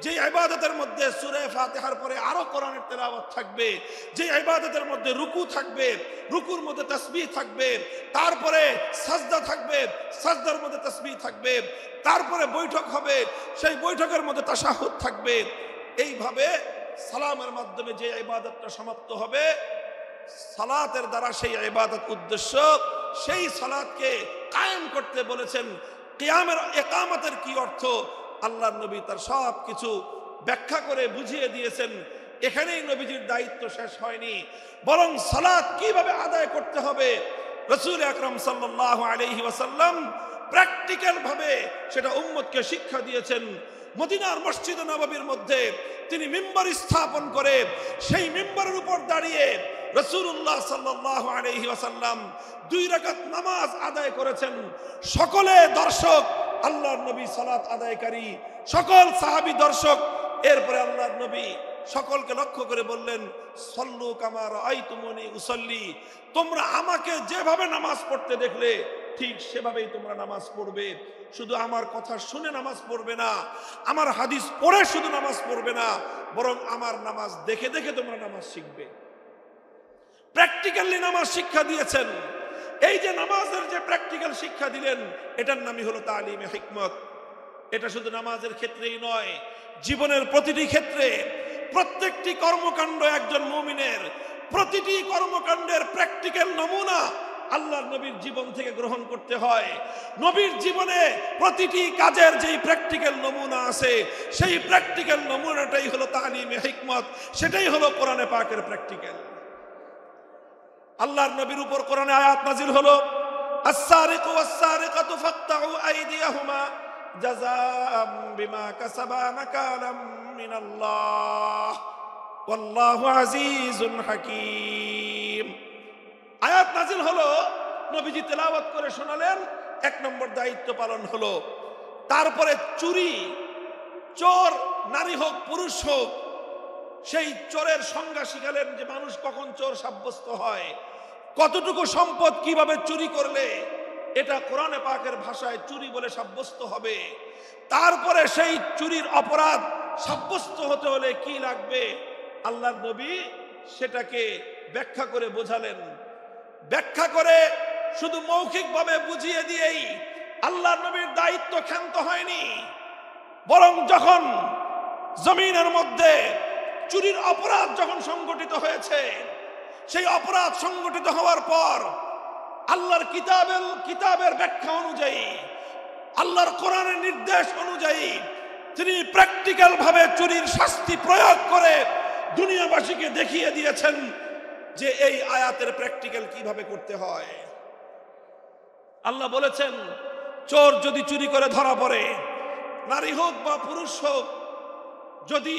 যে ইবাদতের মধ্যে সূরা ফাতিহার পরে আরো কোরআনের তেলাওয়াত থাকবে, যে ইবাদতের মধ্যে রুকু থাকবে, রুকুর মধ্যে তাসবিহ থাকবে, তারপরে সাজদা থাকবে, সাজদার মধ্যে তাসবিহ থাকবে, তারপরে বৈঠক হবে, সেই বৈঠকের মধ্যে তাশাহুদ থাকবে। এইভাবে সালামের মাধ্যমে যে ইবাদতটা সমাপ্ত হবে, সালাতের দ্বারা সেই ইবাদত উদ্দেশ্য, সেই সালাতকে কায়েম করতে বলেছেন। কিয়ামের ইকামতের কি অর্থ আল্লাহর নবী তার সব কিছু ব্যাখ্যা করে বুঝিয়ে দিয়েছেন। এখানেই নবীজির দায়িত্ব শেষ হয়নি, বরং সালাত কিভাবে আদায় করতে হবে রাসূল আকরাম সাল্লাল্লাহু আলাইহি ওয়াসাল্লাম প্র্যাকটিক্যাল ভাবে সেটা উম্মতকে শিক্ষা দিয়েছেন। মদিনার মসজিদ নববীর মধ্যে তিনি মিম্বার স্থাপন করে সেই মিম্বারের উপর দাঁড়িয়ে রাসূলুল্লাহ সাল্লাল্লাহু আলাইহি ওয়াসাল্লাম 2 রাকাত নামাজ আদায় করেছেন। সকলে দর্শক, আল্লাহর নবী সালাত আদায়কারী, সকল সাহাবী দর্শক। এরপরে আল্লাহর নবী সকলকে লক্ষ্য করে বললেন, সল্লু কামা রাআইতুমুনি উসাল্লি, তোমরা আমাকে যেভাবে নামাজ পড়তে দেখলে ঠিক সেভাবেই তোমরা নামাজ পড়বে। শুধু আমার কথা শুনে নামাজ পড়বে না, আমার হাদিস পড়ে শুধু নামাজ পড়বে না, বরং আমার নামাজ দেখে দেখে তোমরা নামাজ শিখবে। প্র্যাকটিক্যালি নামাজ শিক্ষা দিয়েছেন। এই যে নামাজের যে প্র্যাকটিক্যাল শিক্ষা দিলেন, এটার নামই হলো তালিমে হিকমত। এটা শুধু নামাজের ক্ষেত্রেই নয়, জীবনের প্রতিটি ক্ষেত্রে, প্রত্যেকটি কর্মকাণ্ড একজন মুমিনের প্রতিটি কর্মকাণ্ডের প্র্যাকটিক্যাল নমুনা আল্লাহর নবীর জীবন থেকে গ্রহণ করতে হয়। নবীর জীবনে প্রতিটি কাজের যেই প্র্যাকটিক্যাল নমুনা আছে, সেই প্র্যাকটিক্যাল নমুনাটাই হলো তালিমে হিকমত, সেটাই হলো কোরআনে পাকের প্র্যাকটিক্যাল। আল্লাহর নবীর উপর কোরআনে আয়াত নাজিল হলো, আস-সারিকু ওয়াস-সারিকাতু ফাকতাউ আইদিয়াহুমা জাযাআম বিমা কাসাবা নাকালাম মিনাল্লাহ ওয়াল্লাহু আজিজুন হাকীম। আয়াত নাজিল হলো, নবীজি তেলাওয়াত করে শোনালেন, 1 নম্বর দায়িত্ব পালন হলো। তারপরে চুরি, চোর নারী হোক পুরুষ হোক, সেই চোরের সংজ্ঞা শিখালেন যে মানুষ কখন চোর সাব্যস্ত হয়, কতটুকু সম্পদ কিভাবে চুরি করলে এটা কোরআনে পাকের ভাষায় চুরি বলে সাব্যস্ত হবে। তারপরে সেই চুরির অপরাধ সাব্যস্ত হতে হলে কি লাগবে, আল্লাহর নবী সেটাকে ব্যাখ্যা করে বোঝালেন। ব্যাখ্যা করে শুধু মৌখিকভাবে বুঝিয়ে দিয়েই আল্লাহর নবীর দায়িত্ব ক্ষান্ত হয়নি, বরং যখন জমিনের মধ্যে চুরির অপরাধ যখন সংগঠিত হয়েছে, সেই অপরাধ সংগঠিত হওয়ার পর আল্লাহর কিতাবের ব্যাখ্যা অনুযায়ী, আল্লাহর কোরআনের নির্দেশ অনুযায়ী তিনি প্র্যাকটিক্যাল ভাবে চুরির শাস্তি প্রয়োগ করে দুনিয়াবাসীকে দেখিয়ে দিয়েছেন যে এই আয়াতের প্র্যাকটিক্যাল কিভাবে করতে হয়। আল্লাহ বলেছেন, চোর যদি চুরি করে ধরা পড়ে, নারী হোক বা পুরুষ হোক, যদি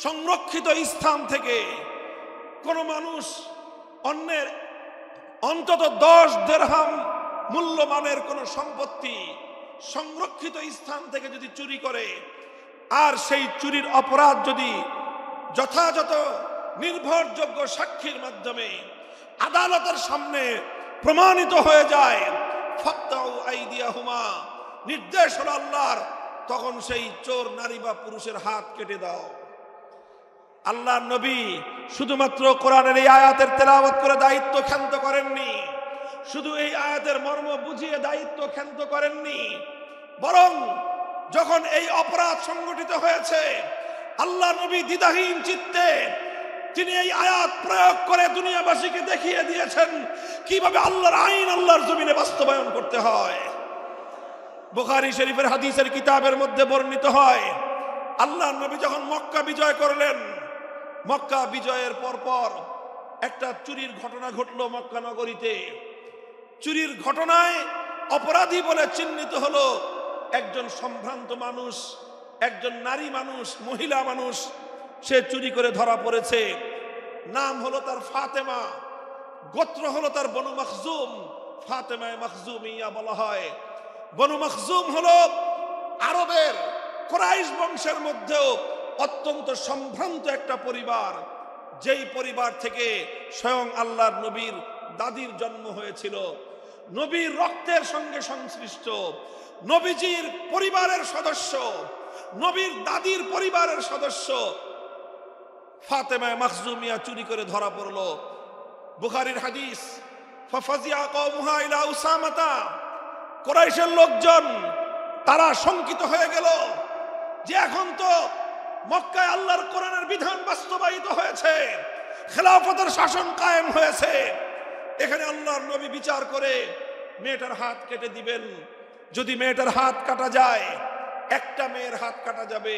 সংরক্ষিত স্থান থেকে কোনো মানুষ অন্যের অন্তত 10 দিরহাম মূল্যমানের কোনো সম্পত্তি সংরক্ষিত স্থান থেকে যদি চুরি করে, আর সেই চুরির অপরাধ যদি যথাযথ নির্ভরযোগ্য সাক্ষীর মাধ্যমে আদালতের সামনে প্রমাণিত হয়ে যায়, ফাক্তাউ আইদিয়াহুমা, নির্দেশ হলো আল্লাহর, তখন সেই চোর নারী বা পুরুষের হাত কেটে দাও। আল্লাহর নবী শুধুমাত্র কোরআনের এই আয়াতের তেলাওয়াত করে দায়িত্ব ক্ষান্ত করেননি, শুধু এই আয়াতের মর্ম বুঝিয়ে দায়িত্ব ক্ষান্ত করেননি, বরং যখন এই অপরাধ সংগঠিত হয়েছে, আল্লাহ নবী দ্বিধাহীন চিত্তে তিনি এই আয়াত প্রয়োগ করে দুনিয়াবাসীকে দেখিয়ে দিয়েছেন কিভাবে আল্লাহর আইন আল্লাহর জমিনে বাস্তবায়ন করতে হয়। বুখারী শরীফের হাদিসের কিতাবের মধ্যে বর্ণিত হয়, আল্লাহর নবী যখন মক্কা বিজয় করলেন, মক্কা বিজয়ের পরপর একটা চুরির ঘটনা ঘটলো মক্কা নগরীতে। চুরির ঘটনায় অপরাধী বলে চিহ্নিত হলো একজন সম্ভ্রান্ত মানুষ, একজন নারী মানুষ, মহিলা মানুষ। সে চুরি করে ধরা পড়েছে। নাম হলো তার ফাতেমা, গোত্র হলো তার বনু মখজুম, ফাতেমায়ে মখজুমিয়া বলা হয়। বনু মখজুম হলো আরবের কুরাইশ বংশের মধ্যেও অত্যন্ত সম্ভ্রান্ত একটা পরিবার, যেই পরিবার থেকে স্বয়ং আল্লাহর নবীর দাদির জন্ম হয়েছিল, নবীর রক্তের সঙ্গে সংশ্লিষ্ট, নবীজির পরিবারের সদস্য, নবীর দাদির পরিবারের সদস্য ফাতেমায়ে মখজুমিয়া চুরি করে ধরা পড়লো। বুখারীর হাদিস, ফাফাজিয়া কওমুহা ইলা উসামাতা, কুরাইশের লোকজন তারা শঙ্কিত হয়ে গেল যে এখন তো মক্কায় আল্লাহর কোরআনের বিধান বাস্তবায়িত হয়েছে, খেলাফতের শাসন কায়েম হয়েছে, এখানে আল্লাহর নবী বিচার করে মেয়েটার হাত কেটে দিবেন। যদি মেয়েটার হাত কাটা যায়, একটা মেয়ের হাত কাটা যাবে,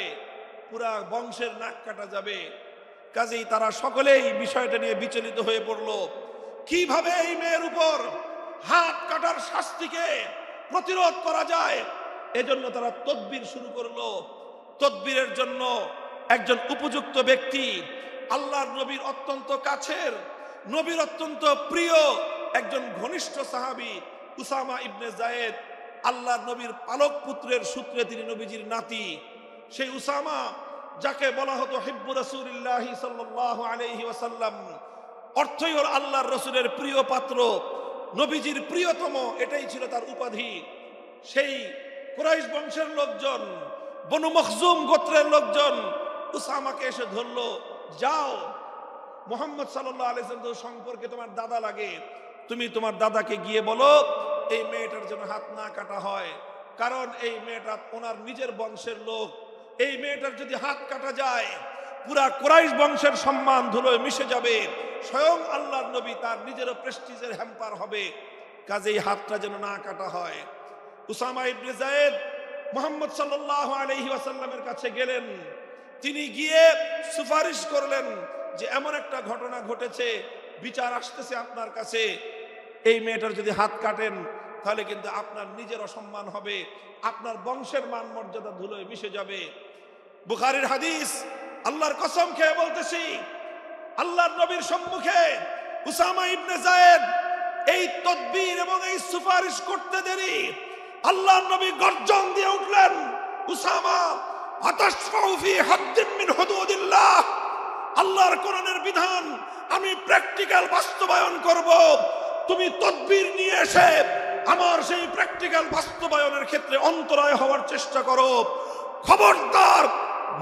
পুরা বংশের নাক কাটা যাবে। কাজেই তারা সকলেই বিষয়টা নিয়ে বিচলিত হয়ে পড়ল, কিভাবে এই মেয়ের উপর হাত কাটার শাস্তিকে প্রতিরোধ করা যায়। এজন্য তারা তদবির শুরু করলো। তদবিরের জন্য একজন উপযুক্ত ব্যক্তি, আল্লাহর নবীর অত্যন্ত কাছের, নবীর অত্যন্ত প্রিয় একজন ঘনিষ্ঠ সাহাবী উসামা ইবনে যায়েদ, আল্লাহর নবীর পালক পুত্রের সূত্রে তিনি নবীজির নাতি। সেই উসামা, যাকে বলা হতো হিব্বু রাসূলিল্লাহি সাল্লাল্লাহু আলাইহি ওয়াসাল্লাম, অর্থই হল আল্লাহর রাসূলের প্রিয় পাত্র, নবীজির প্রিয়তম, এটাই ছিল তার উপাধি। সেই কুরাইশ বংশের লোকজন, বনু মখজুম গোত্রের লোকজন উসামাকে এসে ধরলো, যাও মুহাম্মদ সাল্লাল্লাহু আলাইহি ওয়াসাল্লাম সম্পর্কে তোমার দাদা লাগে, তুমি তোমার দাদাকে গিয়ে বলো এই মেয়েটার যেন হাত না কাটা হয়, কারণ এই মেয়েটা ওনার নিজের বংশের লোক। এই মেয়েটার যদি হাত কাটা যায়, পুরা কুরাইশ বংশের সম্মান ধুলোয় মিশে যাবে, স্বয়ং আল্লাহর নবী তার নিজেরও প্রেস্টিজের হ্যাম্পার হবে। কাজেই হাতটা যেন না কাটা হয়। উসামা ইবনে যায়েদ মুহাম্মদ সাল্লাল্লাহু আলাইহি ওয়াসাল্লামের কাছে গেলেন। তিনি গিয়ে সুপারিশ করলেন যে এমন একটা ঘটনা ঘটেছে, বিচার আসতেছে আপনার কাছে, এই মেয়েটার যদি হাত কাটেন তাহলে কিন্তু আপনার নিজের অসম্মান হবে, আপনার বংশের মান মর্যাদা ধুলোয় মিশে যাবে। বুখারীর হাদিস, আল্লাহর কসম খেয়ে বলতেছি, আল্লাহর নবীর সম্মুখে উসামা ইবনে যায়েদ এই তদবির এবং এই সুপারিশ করতে দেরি, আল্লাহর নবী গর্জন দিয়ে উঠলেন, উসামা আতাশফাউ ফি হাদ্দিন মিন হুদুদিল্লাহ, আল্লাহর কোরআনের বিধান আমি প্র্যাকটিক্যাল বাস্তবায়ন করব, তুমি তদবির নিয়ে এসে আমার সেই প্র্যাকটিক্যাল বাস্তবায়নের ক্ষেত্রে অন্তরায় হওয়ার চেষ্টা করো। খবরদার,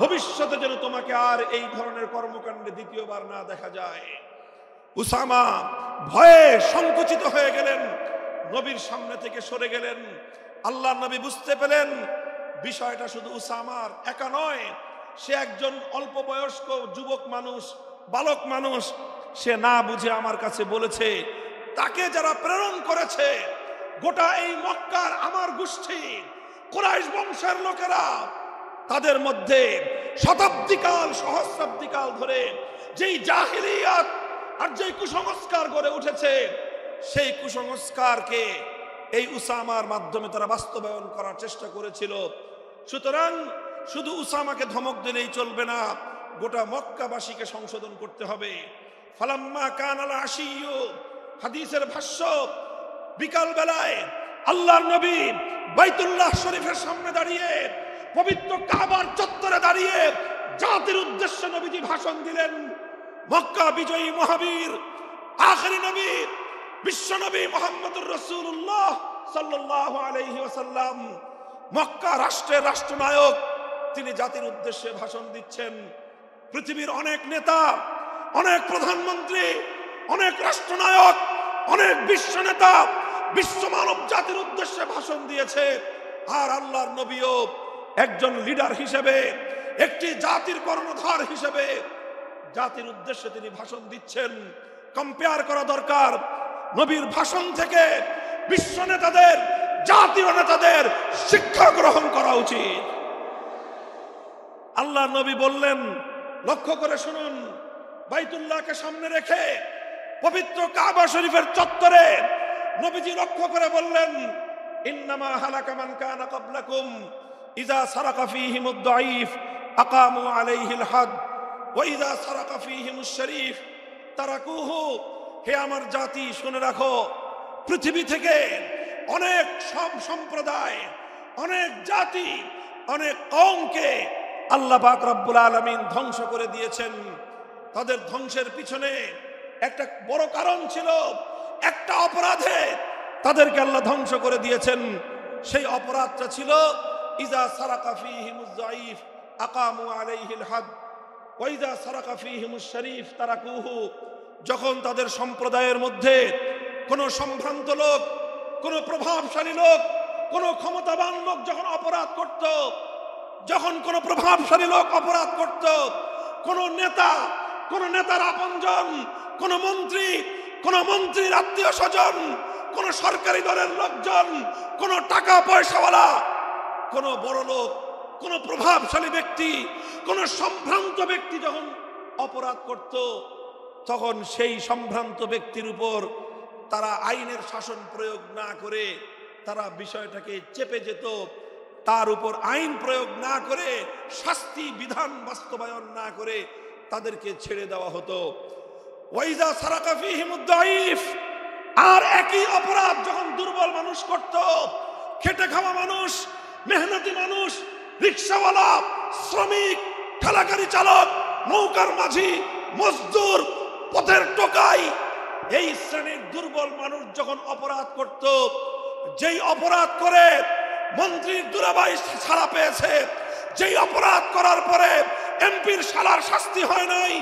ভবিষ্যতে যেন তোমাকে আর এই ধরনের কর্মকাণ্ডে দ্বিতীয়বার না দেখা যায়। উসামা ভয়ে সংকুচিত হয়ে গেলেন, নবীর সামনে থেকে সরে গেলেন। আল্লাহর নবী বুঝতে পেলেন বিষয়টা শুধু উসামার একা নয়, সে একজন অল্প বয়স্ক যুবক মানুষ, বালক মানুষ, সে না বুঝে আমার কাছে বলেছে। তাকে যারা প্রেরণ করেছে, গোটা এই মক্কার আমার গোষ্ঠী কুরাইশ বংশের লোকেরা, তাদের মধ্যে শতাব্দীকাল সহস্রাব্দীকাল ধরে যেই জাহিলিয়াত আর যেই কুসংস্কার গড়ে উঠেছে, সেই কুসংস্কারকে এই উসামার মাধ্যমে তারা বাস্তবায়ন করার চেষ্টা করেছিল। সুতরাং শুধু উসামাকে ধমক দিলেই চলবে না, গোটা মক্কাবাসীকে সংশোধন করতে হবে। ফালাম্মা কানাল আশিয়্যু, হাদিসের ভাষ্য, বিকাল বেলায় আল্লাহর নবী বাইতুল্লাহ শরীফের সামনে দাঁড়িয়ে, পবিত্র কাবার চত্বরে দাঁড়িয়ে জাতির উদ্দেশ্যে নবীজি ভাষণ দিলেন। মক্কা বিজয়ী মহাবীর আখেরি নবী বিশ্বনবী মুহাম্মদুর রাসূলুল্লাহ সাল্লাল্লাহু আলাইহি ওয়াসাল্লাম, মক্কা রাষ্ট্রের রাষ্ট্রনায়ক, তিনি জাতির উদ্দেশ্যে ভাষণ দিচ্ছেন। পৃথিবীর অনেক নেতা, অনেক প্রধানমন্ত্রী, অনেক রাষ্ট্রনায়ক, অনেক বিশ্ব নেতা বিশ্ব মানব জাতির উদ্দেশ্যে ভাষণ দিয়েছে। আর আল্লাহর নবীও একজন লিডার হিসেবে, একটি জাতির কর্ণধার হিসেবে জাতির উদ্দেশ্যে তিনি ভাষণ দিচ্ছেন। কম্পেয়ার করা দরকার নবীর ভাষণ থেকে বিশ্ব নেতাদের, জাতীয় নেতাদের শিক্ষা গ্রহণ করা উচিত। আল্লাহর নবী বললেন, লক্ষ্য করে শুনুন, বাইতুল্লাহকে সামনে রেখে পবিত্র কাবা শরীফের চত্বরে নবীজি লক্ষ্য করে বললেন, ইন্নামা হালাকা মান কানা ক্বাবলাকুম ইযা সারাকা ফীহিমুদ দাঈফ আকামু আলাইহিল হাদ ওয়া ইযা সারাকা ফীহিমুশ শরীফ তারাকুহু। হে আমার জাতি, শুনে রাখো, পৃথিবী থেকে অনেক সম্প্রদায়, অনেক জাতি, অনেক কওমকে আল্লাহ পাক রব্বুল আলামিন ধ্বংস করে দিয়েছেন। তাদের ধ্বংসের পিছনে একটা বড় কারণ ছিল, একটা অপরাধে তাদেরকে আল্লাহ ধ্বংস করে দিয়েছেন। সেই অপরাধটা ছিল ইযা সারাকা ফীহিমুজ যায়ীফ আকামু আলাইহিল হাদ ওয়া ইযা সারাকা ফীহিমুশ শরীফ তারাকুহু। যখন তাদের সম্প্রদায়ের মধ্যে কোন সম্ভ্রান্ত লোক, কোন প্রভাবশালী লোক, কোন ক্ষমতাবান লোক যখন অপরাধ করত, যখন কোন প্রভাবশালী লোক অপরাধ করত, কোন নেতা, কোন নেতার আপনজন, কোন মন্ত্রী, কোন মন্ত্রীর আত্মীয় স্বজন, কোন সরকারি দলের লোকজন, কোন টাকা পয়সাওয়ালা, কোন বড় লোক, কোন প্রভাবশালী ব্যক্তি, কোন সম্ভ্রান্ত ব্যক্তি যখন অপরাধ করত, তখন সেই সম্ভ্রান্ত ব্যক্তির উপর তারা আইনের শাসন প্রয়োগ না করে তারা বিষয়টাকে চেপে যেত। তার উপর আইন প্রয়োগ না করে, শাস্তি বিধান বাস্তবায়ন না করে তাদেরকে ছেড়ে দেওয়া হতো। ওয়াইজা সারাকা ফীহিমুদ দাঈফ, আর একই অপরাধ যখন দুর্বল মানুষ করত, খেটে খাওয়া মানুষ, মেহনতি মানুষ, রিকশাওয়ালা, শ্রমিক, ঠেলাগাড়ি চালক, নৌকার মাঝি, মজদুর, পথের টোকাই, এই শ্রেণীর দুর্বল মানুষ যখন অপরাধ করত, যেই অপরাধ করে মন্ত্রীর দুলাভাই ছাড়া পেয়েছে, যেই অপরাধ করার পরে এমপির শালার শাস্তি হয় নাই,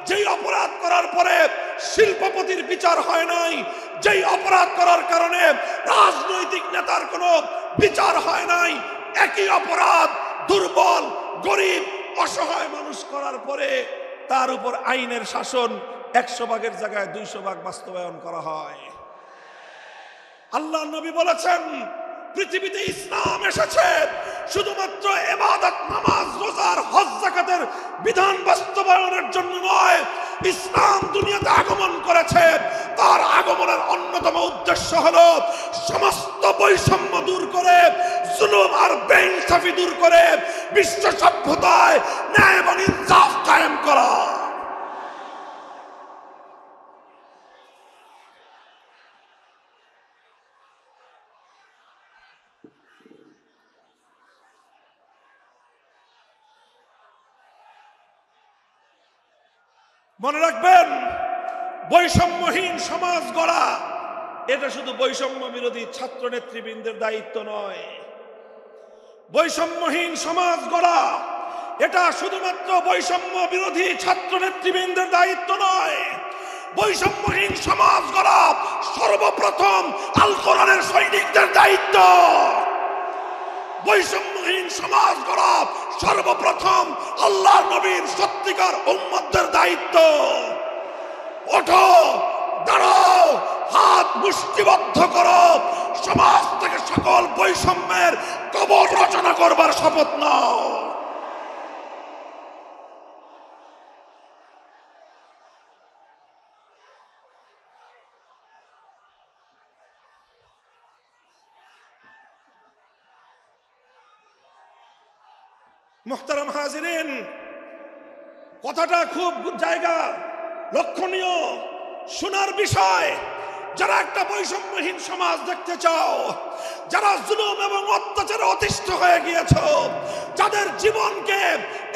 যেই অপরাধ করার পরে শিল্পপতির বিচার হয় নাই, যেই অপরাধ করার কারণে রাজনৈতিক নেতার কোনো বিচার হয় নাই, একই অপরাধ দুর্বল, গরিব, অসহায় মানুষ করার পরে তার উপর আইনের শাসন 100 ভাগের জায়গায় 200 ভাগ বাস্তবায়ন করা হয়। আল্লাহ নবী বলেছেন, পৃথিবীতে ইসলাম এসেছে শুধুমাত্র ইবাদত, নামাজ, রোজার, হজ, যাকাতের বিধান বাস্তবায়নের জন্য নয়। ইসলাম দুনিয়াতে আগমন করেছে, তার আগমনের অন্যতম উদ্দেশ্য হলো সমস্ত বৈষম্য দূর করে, জুলুম আর বেইনসাফি দূর করে বিশ্ব সভ্যতায় ন্যায় এবং ইনসাফ কায়েম করা। মনে রাখবেন, বৈষম্যহীন সমাজ গড়া এটা শুধু বৈষম্য বিরোধী ছাত্র নেতৃবৃন্দের দায়িত্ব নয়। বৈষম্যহীন সমাজ গড়া এটা শুধুমাত্র বৈষম্য বিরোধী ছাত্র নেতৃবৃন্দের দায়িত্ব নয়। বৈষম্যহীন সমাজ গড়া সর্বপ্রথম আল কোরআনের সৈনিকদের দায়িত্ব। বৈষম্যহীন সমাজ গড়া সর্বপ্রথম আল্লাহর নবীর সত্যিকার উম্মতদের দায়িত্ব। ওঠো, দাঁড়াও, হাত মুষ্টিবদ্ধ করো, সমাজ থেকে সকল বৈষম্যের কবর রচনা করবার শপথ নাও। মুহতারাম হাজিরিন, কথাটা খুব জায়গা লক্ষণীয়, শোনার বিষয়। যারা একটা বৈষম্যহীন সমাজ দেখতে চাও, যারা জুলুম এবং অত্যাচারে অতিষ্ঠ হয়ে গিয়েছ, যাদের জীবনকে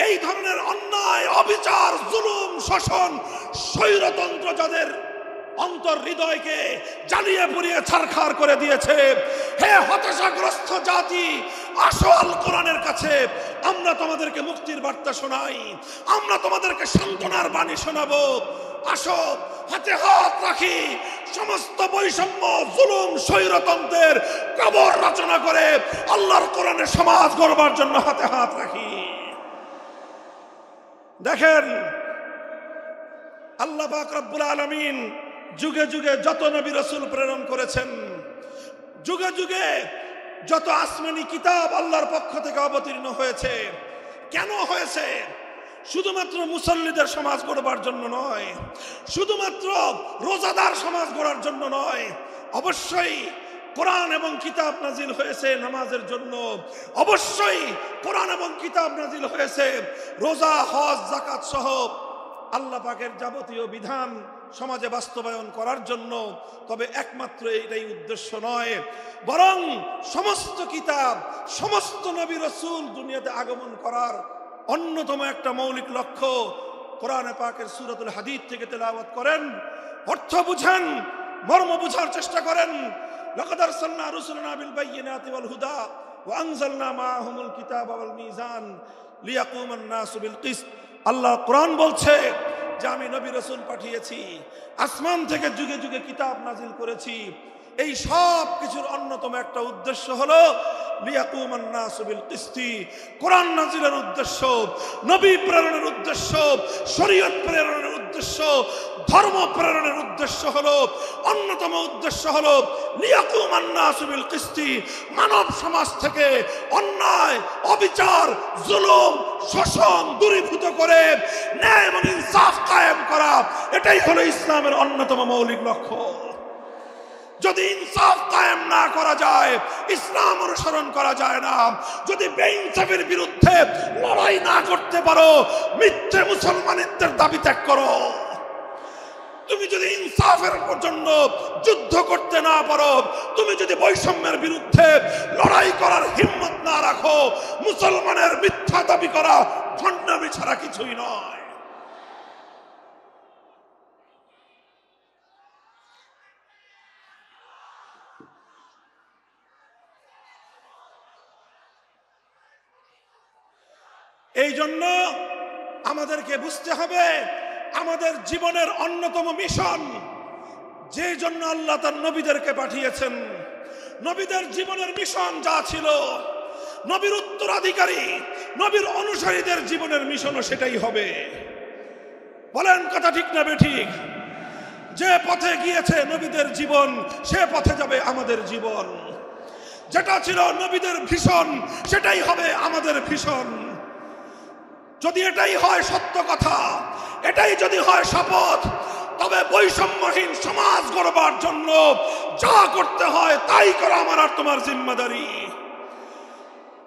এই ধরনের অন্যায়, অবিচার, জুলুম, শোষণ, স্বৈরতন্ত্র যাদের অন্তর হৃদয়কে জ্বালিয়ে পুড়িয়ে ছারখার করে দিয়েছে, হে হতাশাগ্রস্ত জাতি, আসো আল কোরআনের কাছে। আমরা তোমাদেরকে মুক্তির বার্তা শোনাই, আমরা তোমাদেরকে সান্ত্বনার বাণী শোনাবো। আসো, হাতে হাত রাখি, সমস্ত বৈষম্য, জুলুম, স্বৈরতন্ত্রের কবর রচনা করে আল্লাহর কোরআনের সমাজ গড়বার জন্য হাতে হাত রাখি। দেখেন, আল্লাহ পাক রব্বুল আলামিন যুগে যুগে যত নবী রাসূল প্রেরণ করেছেন, যুগে যুগে যত আসমানি কিতাব আল্লাহর পক্ষ থেকে অবতীর্ণ হয়েছে, কেন হয়েছে? শুধুমাত্র মুসল্লিদের সমাজ গড়বার জন্য নয়, শুধুমাত্র রোজাদার সমাজ গড়ার জন্য নয়। অবশ্যই কোরআন এবং কিতাব নাজিল হয়েছে নামাজের জন্য, অবশ্যই কোরআন এবং কিতাব নাজিল হয়েছে রোজা, হজ, যাকাত সহ আল্লাহ পাকের যাবতীয় বিধান সমাজে বাস্তবায়ন করার জন্য। তবে একমাত্র এটাই উদ্দেশ্য নয়, বরং সমস্ত কিতাব, সমস্ত নবী রাসূল দুনিয়াতে আগমন করার অন্যতম একটা মৌলিক লক্ষ্য। কোরআনে পাকের সূরাতুল হাদীদ থেকে তেলাওয়াত করেন, অর্থ বুঝেন, মর্ম বুঝার চেষ্টা করেন। লাকাদ আরসালনা রুসুলানা বিল বায়িনাতি ওয়াল হুদা ওয়া আনজালনা মাআহুমুল কিতাবা ওয়াল মিজান লিয়াকুমান নাসু বিল কিসত। আল্লাহ কোরআন বলছে যে আমি নবী রাসূল পাঠিয়েছি, আসমান থেকে যুগে যুগে কিতাব নাজিল করেছি। এই সব কিছুর অন্যতম একটা উদ্দেশ্য হলো লিয়াকুমান নাসু বিল কিসতি। কোরআন নাজিলের উদ্দেশ্য, নবী প্রেরণের উদ্দেশ্য, শরীয়ত প্রেরণের উদ্দেশ্য, ধর্ম প্রেরণের উদ্দেশ্য হলো, অন্যতম উদ্দেশ্য হলো লিয়াকুমান নাসু বিল কিসতি। মানব সমাজ থেকে অন্যায়, অবিচার, জুলুম, শোষণ দূরীভূত করে ন্যায় এবং ইনসাফ কায়েম করা, এটাই হলো ইসলামের অন্যতম মৌলিক লক্ষ্য। যদি ইনসাফ কায়েম না করা যায়, ইসলাম অনুসরণ করা যায় না। যদি বেইনসাফের বিরুদ্ধে লড়াই না করতে পারো, মিথ্যে মুসলমানিত্বের দাবি ত্যাগ করো। তুমি যদি ইনসাফের জন্য যুদ্ধ করতে না পারো, তুমি যদি বৈষম্যের বিরুদ্ধে লড়াই করার হিম্মত না রাখো, মুসলমানের মিথ্যা দাবি করা ভণ্ডামি ছাড়া কিছুই নয়। এই জন্য আমাদেরকে বুঝতে হবে, আমাদের জীবনের অন্যতম মিশন, যে জন্য আল্লাহ তার নবীদেরকে পাঠিয়েছেন, নবীদের জীবনের মিশন যা ছিল, নবীর উত্তরাধিকারী, নবীর অনুসারীদের জীবনের মিশনও সেটাই হবে। বলেন কথা ঠিক না বেঠিক? যে পথে গিয়েছে নবীদের জীবন, সে পথে যাবে আমাদের জীবন। যেটা ছিল নবীদের ভীষণ, সেটাই হবে আমাদের ভীষণ। যদি এটাই হয় সত্য কথা, এটাই যদি হয় শপথ, তবে বৈষম্যহীন সমাজ গড়বার জন্য যা করতে হয় তাই করা আমার আর তোমার জিম্মাদারি।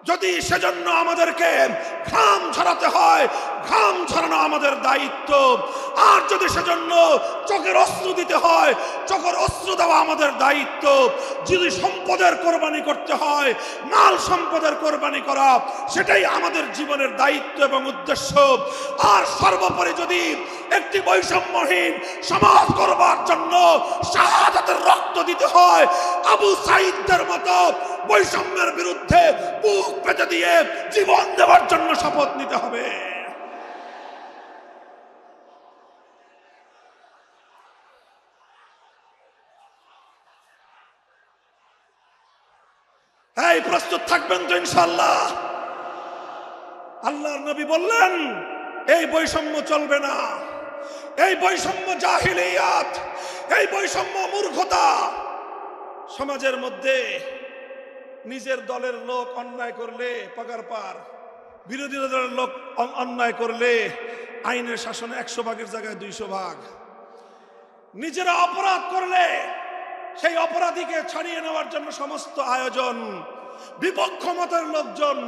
যদি সেজন্য আমাদেরকে ঘাম ঝরাতে হয়, ঘাম ঝরানো আমাদের দায়িত্ব। আর যদি সেজন্য চোখের অস্ত্র দিতে হয়, চোখের অস্ত্র দেওয়া আমাদের দায়িত্ব। যদি সম্পদের কোরবানি করতে হয়, মাল সম্পদের কোরবানি করা, সেটাই আমাদের জীবনের দায়িত্ব এবং উদ্দেশ্য। আর সর্বোপরি যদি একটি বৈষম্যহীন সমাজ করবার জন্য শাহাদাতের রক্ত দিতে হয়, আবু সাঈদদের মতো বৈষম্যের বিরুদ্ধে বুক পেতে দিয়ে জীবন দেওয়ার জন্য শপথ নিতে হবে। এই প্রস্তুত থাকবেন তো ইনশাআল্লাহ? আল্লাহর নবী বললেন এই বৈষম্য চলবে না, এই বৈষম্য জাহিলিয়াত, এই বৈষম্য মূর্খতা। সমাজের মধ্যে নিজের দলের লোক অন্যায় করলে পাগার পার, বিরোধী দলের লোক অন্যায় করলে আইনের শাসনে 100 ভাগের জায়গায় 200 ভাগ। নিজেরা অপরাধ করলে সেই অপরাধীকে ছাড়িয়ে নেওয়ার জন্য সমস্ত আয়োজন। বিপক্ষ মতের লোকজন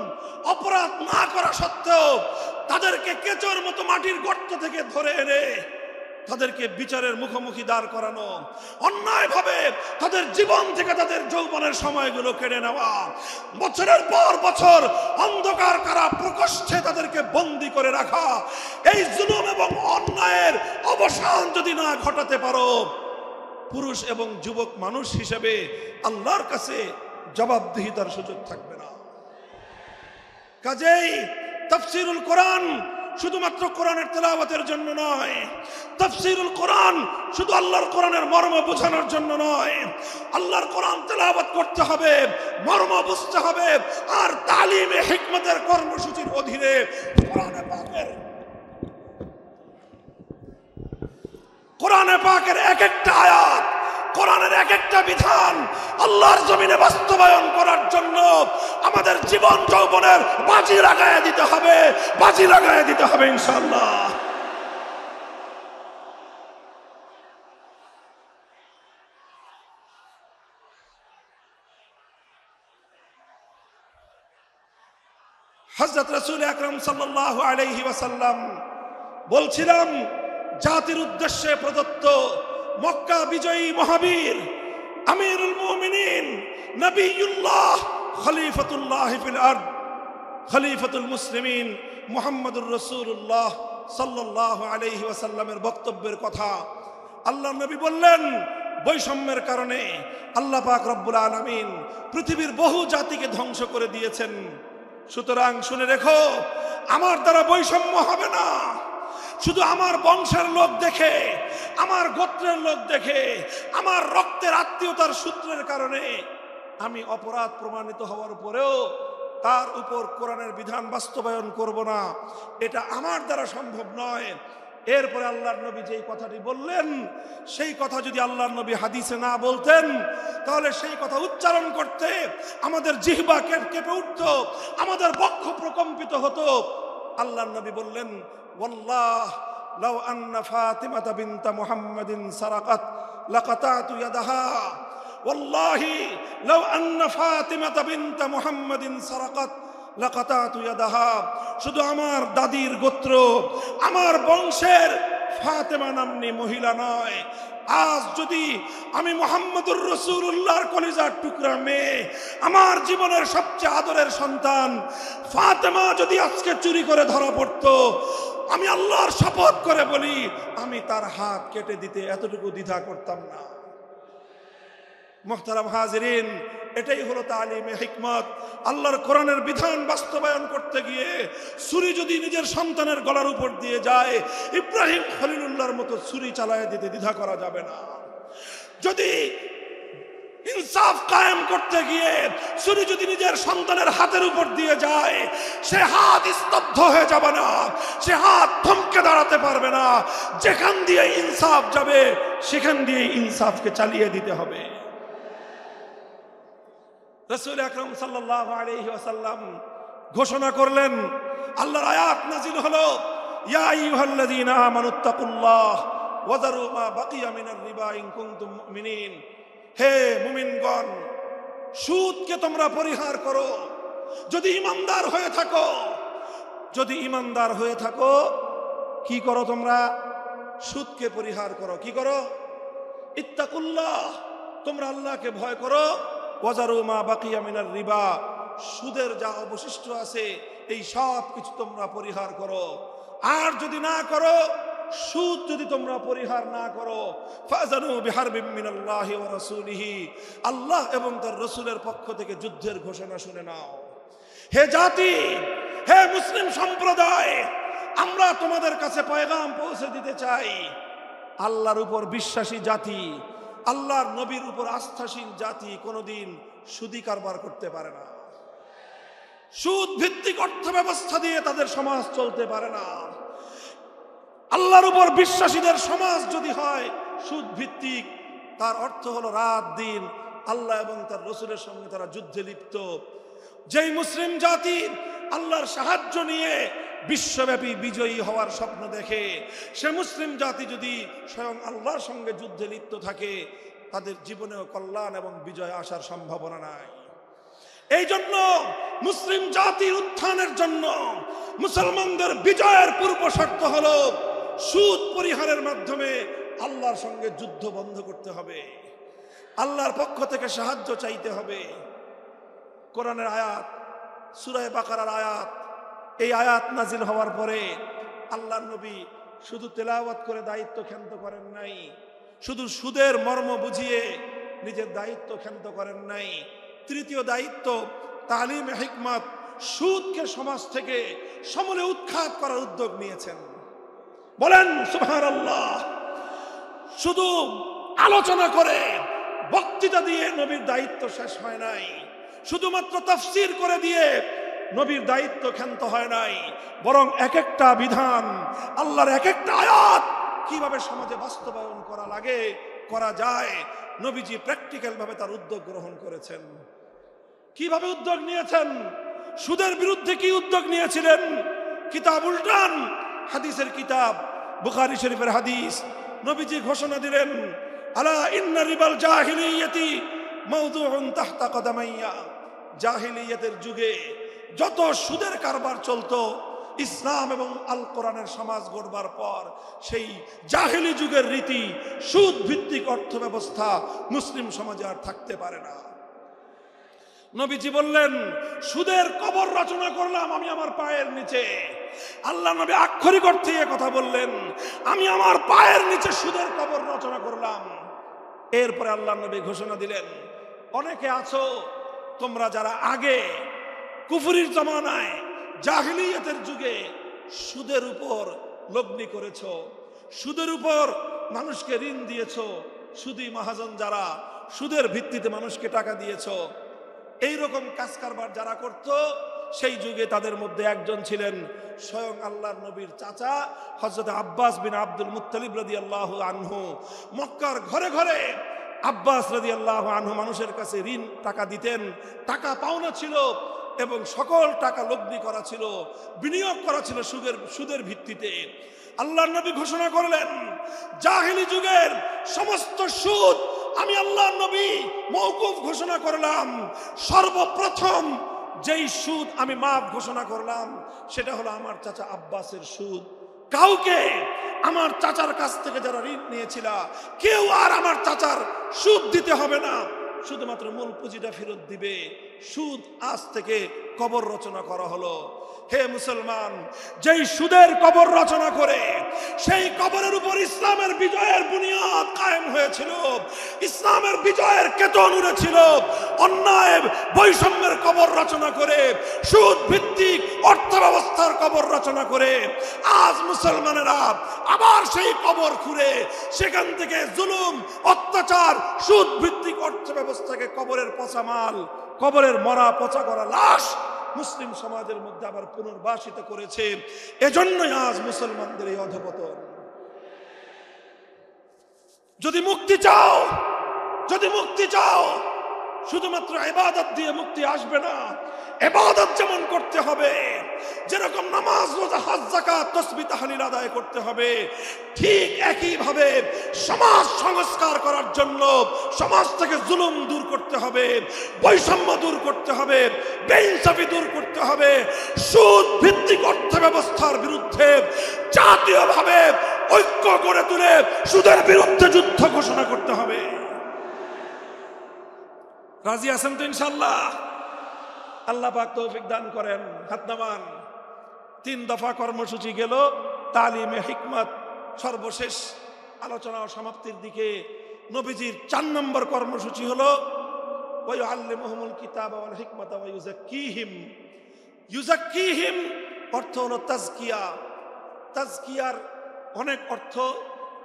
অপরাধ না করা সত্ত্বেও তাদেরকে কেচোর মতো মাটির গর্ত থেকে ধরে এনে তাদেরকে বিচারের মুখোমুখি দাঁড় করানো, অন্যায়ভাবে তাদের জীবন থেকে তাদের যৌবনের সময়গুলো কেড়ে নেওয়া, বছরের পর বছর অন্ধকার কারা প্রকোষ্ঠে তাদেরকে বন্দী করে রাখা, এই জুলুম এবং অন্যায়ের অবসান যদি না ঘটাতে পারো, পুরুষ এবং যুবক মানুষ হিসেবে আল্লাহর কাছে জবাবদিহিতার সুযোগ থাকবে না। কাজেই তাফসীরুল কোরআন শুধুমাত্র কোরআনের তেলাওয়াতের জন্য নয়, তাফসীরুল কোরআন শুধু আল্লাহর কোরআনের মর্ম বোঝানোর জন্য নয়। আল্লাহর কোরআন তেলাওয়াত করতে হবে, মর্ম বুঝতে হবে, আর তালিমে হিকমতের কর্মসূচির অধীনে কোরআনে পাকের এক একটা আয়াত, কোরআনের এক একটা বিধান আল্লাহর জমিনে বাস্তবায়ন করার জন্য আমাদের জীবন যৌবনের বাজি লাগায় দিতে হবে, বাজি লাগায় দিতে হবে ইনশাআল্লাহ। হযরত রাসূল আকরাম সাল্লাল্লাহু আলাইহি ওয়াসাল্লাম বলছিলাম, জাতির উদ্দেশ্যে প্রদত্ত মক্কা বিজয়ী মহাবীর আমিরুল মুমিনিন নবিয়ুল্লাহ খলিফাতুল্লাহ ফিল আরদ খলিফাতুল মুসলিমিন মুহাম্মদুর রাসূলুল্লাহ সাল্লাল্লাহু আলাইহি ওয়াসাল্লামের বক্তব্যের কথা আল্লাহর নবী বললেন, বৈষম্যের কারণে আল্লাহ পাক রব্বুল আলামিন পৃথিবীর বহু জাতিকে ধ্বংস করে দিয়েছেন। সুতরাং শুনে রেখো, আমার দ্বারা বৈষম্য হবে না। শুধু আমার বংশের লোক দেখে, আমার গোত্রের লোক দেখে, আমার রক্তের আত্মীয়তার সূত্রের কারণে আমি অপরাধ প্রমাণিত হওয়ার পরেও তার উপর কোরআনের বিধান বাস্তবায়ন করব না, এটা আমার দ্বারা সম্ভব নয়। এরপরে আল্লাহর নবী যেই কথাটি বললেন, সেই কথা যদি আল্লাহর নবী হাদিসে না বলতেন, তাহলে সেই কথা উচ্চারণ করতে আমাদের জিহ্বা কেঁপে উঠত, আমাদের বক্ষ প্রকম্পিত হতো। আল্লাহর নবী বললেন, ওয়াল্লাহ লাউ আন্না ফাতিমাতা বিনতা মুহাম্মাদিন সারাকাত লাকাতাতু ইয়াদাহা, ওয়াল্লাহি লাউ আন্না ফাতিমাতা বিনতা মুহাম্মাদিন সারাকাত লাকাতাতু ইয়াদাহা। শুধু আমার দাদির গোত্র, আমার বংশের ফাতেমা নাম্নী মহিলা নয়, আজ যদি আমি মুহাম্মদুর রাসূলুল্লাহর কলিজার টুকরা মেয়ে, আমার জীবনের সবচেয়ে আদরের সন্তান ফাতেমা যদি আজকে চুরি করে ধরা পড়তো, আমি আল্লাহর শপথ করে বলি, আমি তার হাত কেটে দিতে এতটুকু দ্বিধা করতাম না। মুহতারাম হাজিরিন, এটাই হলো তালিমে হিকমত। আল্লাহর কোরআনের বিধান বাস্তবায়ন করতে গিয়ে ছুরি যদি নিজের সন্তানের গলার উপর দিয়ে যায়, ইব্রাহিম খলিলুল্লাহর মতো ছুরি চালায় দিতে দ্বিধা করা যাবে না। যদি ইনসাফ কায়েম করতে গিয়ে ছুরি যদি নিজের সন্তানের হাতের উপর দিয়ে যায়, সে হাত স্তব্ধ হয়ে যাবে না, সে হাত থমকে দাঁড়াতে পারবে না। যেখান দিয়ে ইনসাফ যাবে সেখান দিয়ে ইনসাফকে চালিয়ে দিতে হবে। রাসূল আকরাম সাল্লাল্লাহু আলাইহি ওয়াসাল্লাম ঘোষণা করলেন, আল্লাহর আয়াত নাযিল হলো, ইয়া আইয়ুহাল্লাযীনা আমানুত্তাকুল্লাহ ওয়া যারু মা বাকিয়া মিনার রিবা ইন কুনতুম মুমিনিন। হে মুমিনগণ, সুদকে তোমরা পরিহার করো যদি ঈমানদার হয়ে থাকো। যদি ঈমানদার হয়ে থাকো, কি করো তোমরা? সুদকে পরিহার করো। কি করো? ইত্তাকুল্লাহ, তোমরা আল্লাহকে ভয় করো। ওয়াজারু মা বাকিয়া মিনার রিবা, সুদের যা অবশিষ্ট আছে এই সব কিছু তোমরা পরিহার করো। আর যদি না করো, সুদ যদি তোমরা পরিহার না করো, ফাজানু বিহারবিম মিনাল্লাহি ওয়া রাসূলিহি, আল্লাহ এবং তার রাসূলের পক্ষ থেকে যুদ্ধের ঘোষণা শুনে নাও। হে জাতি, হে মুসলিম সম্প্রদায়, আমরা তোমাদের কাছে পয়গাম পৌঁছে দিতে চাই, আল্লাহর উপর বিশ্বাসী জাতি, আল্লাহর নবীর উপর আস্থাশীল জাতি কোনোদিন সুদি কারবার করতে পারে না। সুদ ভিত্তিক অর্থ ব্যবস্থা দিয়ে তাদের সমাজ চলতে পারে না। আল্লাহর উপর বিশ্বাসীদের সমাজ যদি হয় সুদ ভিত্তিক, তার অর্থ হলো রাত দিন আল্লাহ এবং তার রাসূলের সঙ্গে তারা যুদ্ধে লিপ্ত। যেই মুসলিম জাতি আল্লাহর সাহায্য নিয়ে বিশ্বব্যাপী বিজয়ী হওয়ার স্বপ্ন দেখে, সে মুসলিম জাতি যদি স্বয়ং আল্লাহর সঙ্গে যুদ্ধে লিপ্ত থাকে, তাদের জীবনেও কল্যাণ এবং বিজয় আসার সম্ভাবনা নাই। এই জন্য মুসলিম জাতির উত্থানের জন্য মুসলমানদের বিজয়ের পূর্ব শর্ত হলো সুদ পরিহারের মাধ্যমে আল্লাহর সঙ্গে যুদ্ধ বন্ধ করতে হবে, আল্লাহর পক্ষ থেকে সাহায্য চাইতে হবে। কোরআনের আয়াত, সূরা বাকারার আয়াত, এই আয়াত নাজিল হওয়ার পরে আল্লাহর নবী শুধু তেলাওয়াত করে দায়িত্ব ক্ষান্ত করেন নাই, শুধু সুদের মর্ম বুঝিয়ে নিজের দায়িত্ব ক্ষান্ত করেন নাই। তৃতীয় দায়িত্ব তালিমে হিকমত, সুদকে সমাজ থেকে সমূলে উৎখাত করার উদ্যোগ নিয়েছেন। বলেন সুবহানাল্লাহ। শুধু আলোচনা করে বক্তৃতা দিয়ে নবীর দায়িত্ব শেষ হয় নাই, শুধুমাত্র তাফসীর করে দিয়ে নবীর দায়িত্ব ক্ষান্ত হয় নাই, বরং এক একটা বিধান, আল্লাহর এক একটা আয়াত কিভাবে সমাজে বাস্তবায়ন করা লাগে, করা যায়, নবীজি প্র্যাকটিক্যাল ভাবে তার উদ্যোগ গ্রহণ করেছেন। কিভাবে উদ্যোগ নিয়েছেন? সুদের বিরুদ্ধে কি উদ্যোগ নিয়েছিলেন? কিতাব উল্টান, হাদিসের কিতাব, বুখারী শরীফের হাদিস, নবীজি ঘোষণা দিলেন, আলা ইন্না রিবাল জাহিলিয়াতি মাওদুউন তাহতা কদামাইয়া। জাহিলিয়াতের যুগে যত সুদের কারবার চলতো, ইসলাম এবং আল কোরআনের সমাজ গড়বার পর সেই জাহিলি যুগের রীতি, সুদ ভিত্তিক অর্থ ব্যবস্থা মুসলিম সমাজে আর থাকতে পারে না। নবীজি বললেন, সুদের কবর রচনা করলাম আমি আমার পায়ের নিচে। আল্লাহ নবী আক্ষরিক অর্থে কথা বললেন, আমি আমার পায়ের নিচে সুদের কবর রচনা করলাম। এরপরে আল্লাহ নবী ঘোষণা দিলেন, অনেকে আছো তোমরা যারা আগে কুফরির জমানায় জাহিলিয়াতের যুগে সুদের উপর লগ্নি করেছো, সুদের উপর মানুষকে ঋণ দিয়েছো, সুদী মহাজন যারা সুদের ভিত্তিতে মানুষকে টাকা দিয়েছো, এইরকম কাজ কারবার যারা করত, সেই যুগে তাদের মধ্যে একজন ছিলেন স্বয়ং আল্লাহর নবীর চাচা হযরত আব্বাস বিন আব্দুল মুত্তালিব রাদিয়াল্লাহু আনহু। মক্কার ঘরে ঘরে আব্বাস রাদিয়াল্লাহু আনহু মানুষের কাছে ঋণ টাকা দিতেন, টাকা পাওনা ছিল এবং সকল টাকা লগ্নি করা ছিল, বিনিয়োগ করা ছিল সুদের ভিত্তিতে। আল্লাহর নবী ঘোষণা করলেন, জাহিলি যুগের সমস্ত সুদ আমি আল্লাহর নবী মওকুফ ঘোষণা করলাম। সর্বপ্রথম যেই সুদ আমি মাফ ঘোষণা করলাম সেটা হলো আমার চাচা আব্বাসের সুদ। কাউকে আমার চাচার কাছ থেকে যারা ঋণ নিয়েছিল, কেউ আর আমার চাচার সুদ দিতে হবে না, শুধুমাত্র মূল পুঁজিটা ফেরত দিবে। সুদ আজ থেকে কবর রচনা করা হলো। হে মুসলমান, যেই সুদের কবর রচনা করে সেই কবরের উপর ইসলামের বিজয়ের বুনিয়াদ কায়েম হয়েছিল, ইসলামের বিজয়ের কেতন উড়েছিল, অন্যায় বৈষম্যের কবর রচনা করে, সুদ ভিত্তিক অর্থ ব্যবস্থার কবর রচনা করে আজ মুসলমানেরা আবার সেই কবর খুঁড়ে সেখান থেকে জুলুম, অত্যাচার, সুদ ভিত্তিক অর্থ ব্যবস্থাকে কবরের পচা মাল, কবরের মরা পচা করা লাশ মুসলিম সমাজের মধ্যে আবার পুনর্বাসিত করেছে। এজন্যই আজ মুসলমানদের এই অধঃপতন। যদি মুক্তি চাও, যদি মুক্তি চাও, শুধুমাত্র ইবাদত দিয়ে মুক্তি আসবে না। ইবাদত যেমন করতে হবে, যেরকম নামাজ, রোজা, হজ, যাকাত, তাসবিহ, তাহলিল আদায় করতে হবে, ঠিক একই ভাবে সমাজ সংস্কার করার জন্য সমাজ থেকে জুলুম দূর করতে হবে, বৈষম্য দূর করতে হবে, বেইনসাফি দূর করতে হবে, সুদ ভিত্তিক অর্থ ব্যবস্থার বিরুদ্ধে জাতীয়ভাবে ঐক্য গড়ে তুলে সুদের বিরুদ্ধে যুদ্ধ ঘোষণা করতে হবে। রাজি আছেন তো ইনশাআল্লাহ? আল্লাহ পাক তৌফিক দান করেন। হাত নামান। 3 দফা কর্মসূচি গেল, তালিমে হিকমত সর্বশেষ আলোচনা ও সমাপ্তির দিকে। নবীজির 4 নম্বর কর্মসূচি হলো ওয়ায়ুআল্লিমুহুমুল কিতাবা ওয়াল হিকমাতা ওয়া ইউযাক্কিহিম। ইউযাক্কিহিম অর্থ হলো তাজকিয়া। তাজকিয়ার অনেক অর্থ।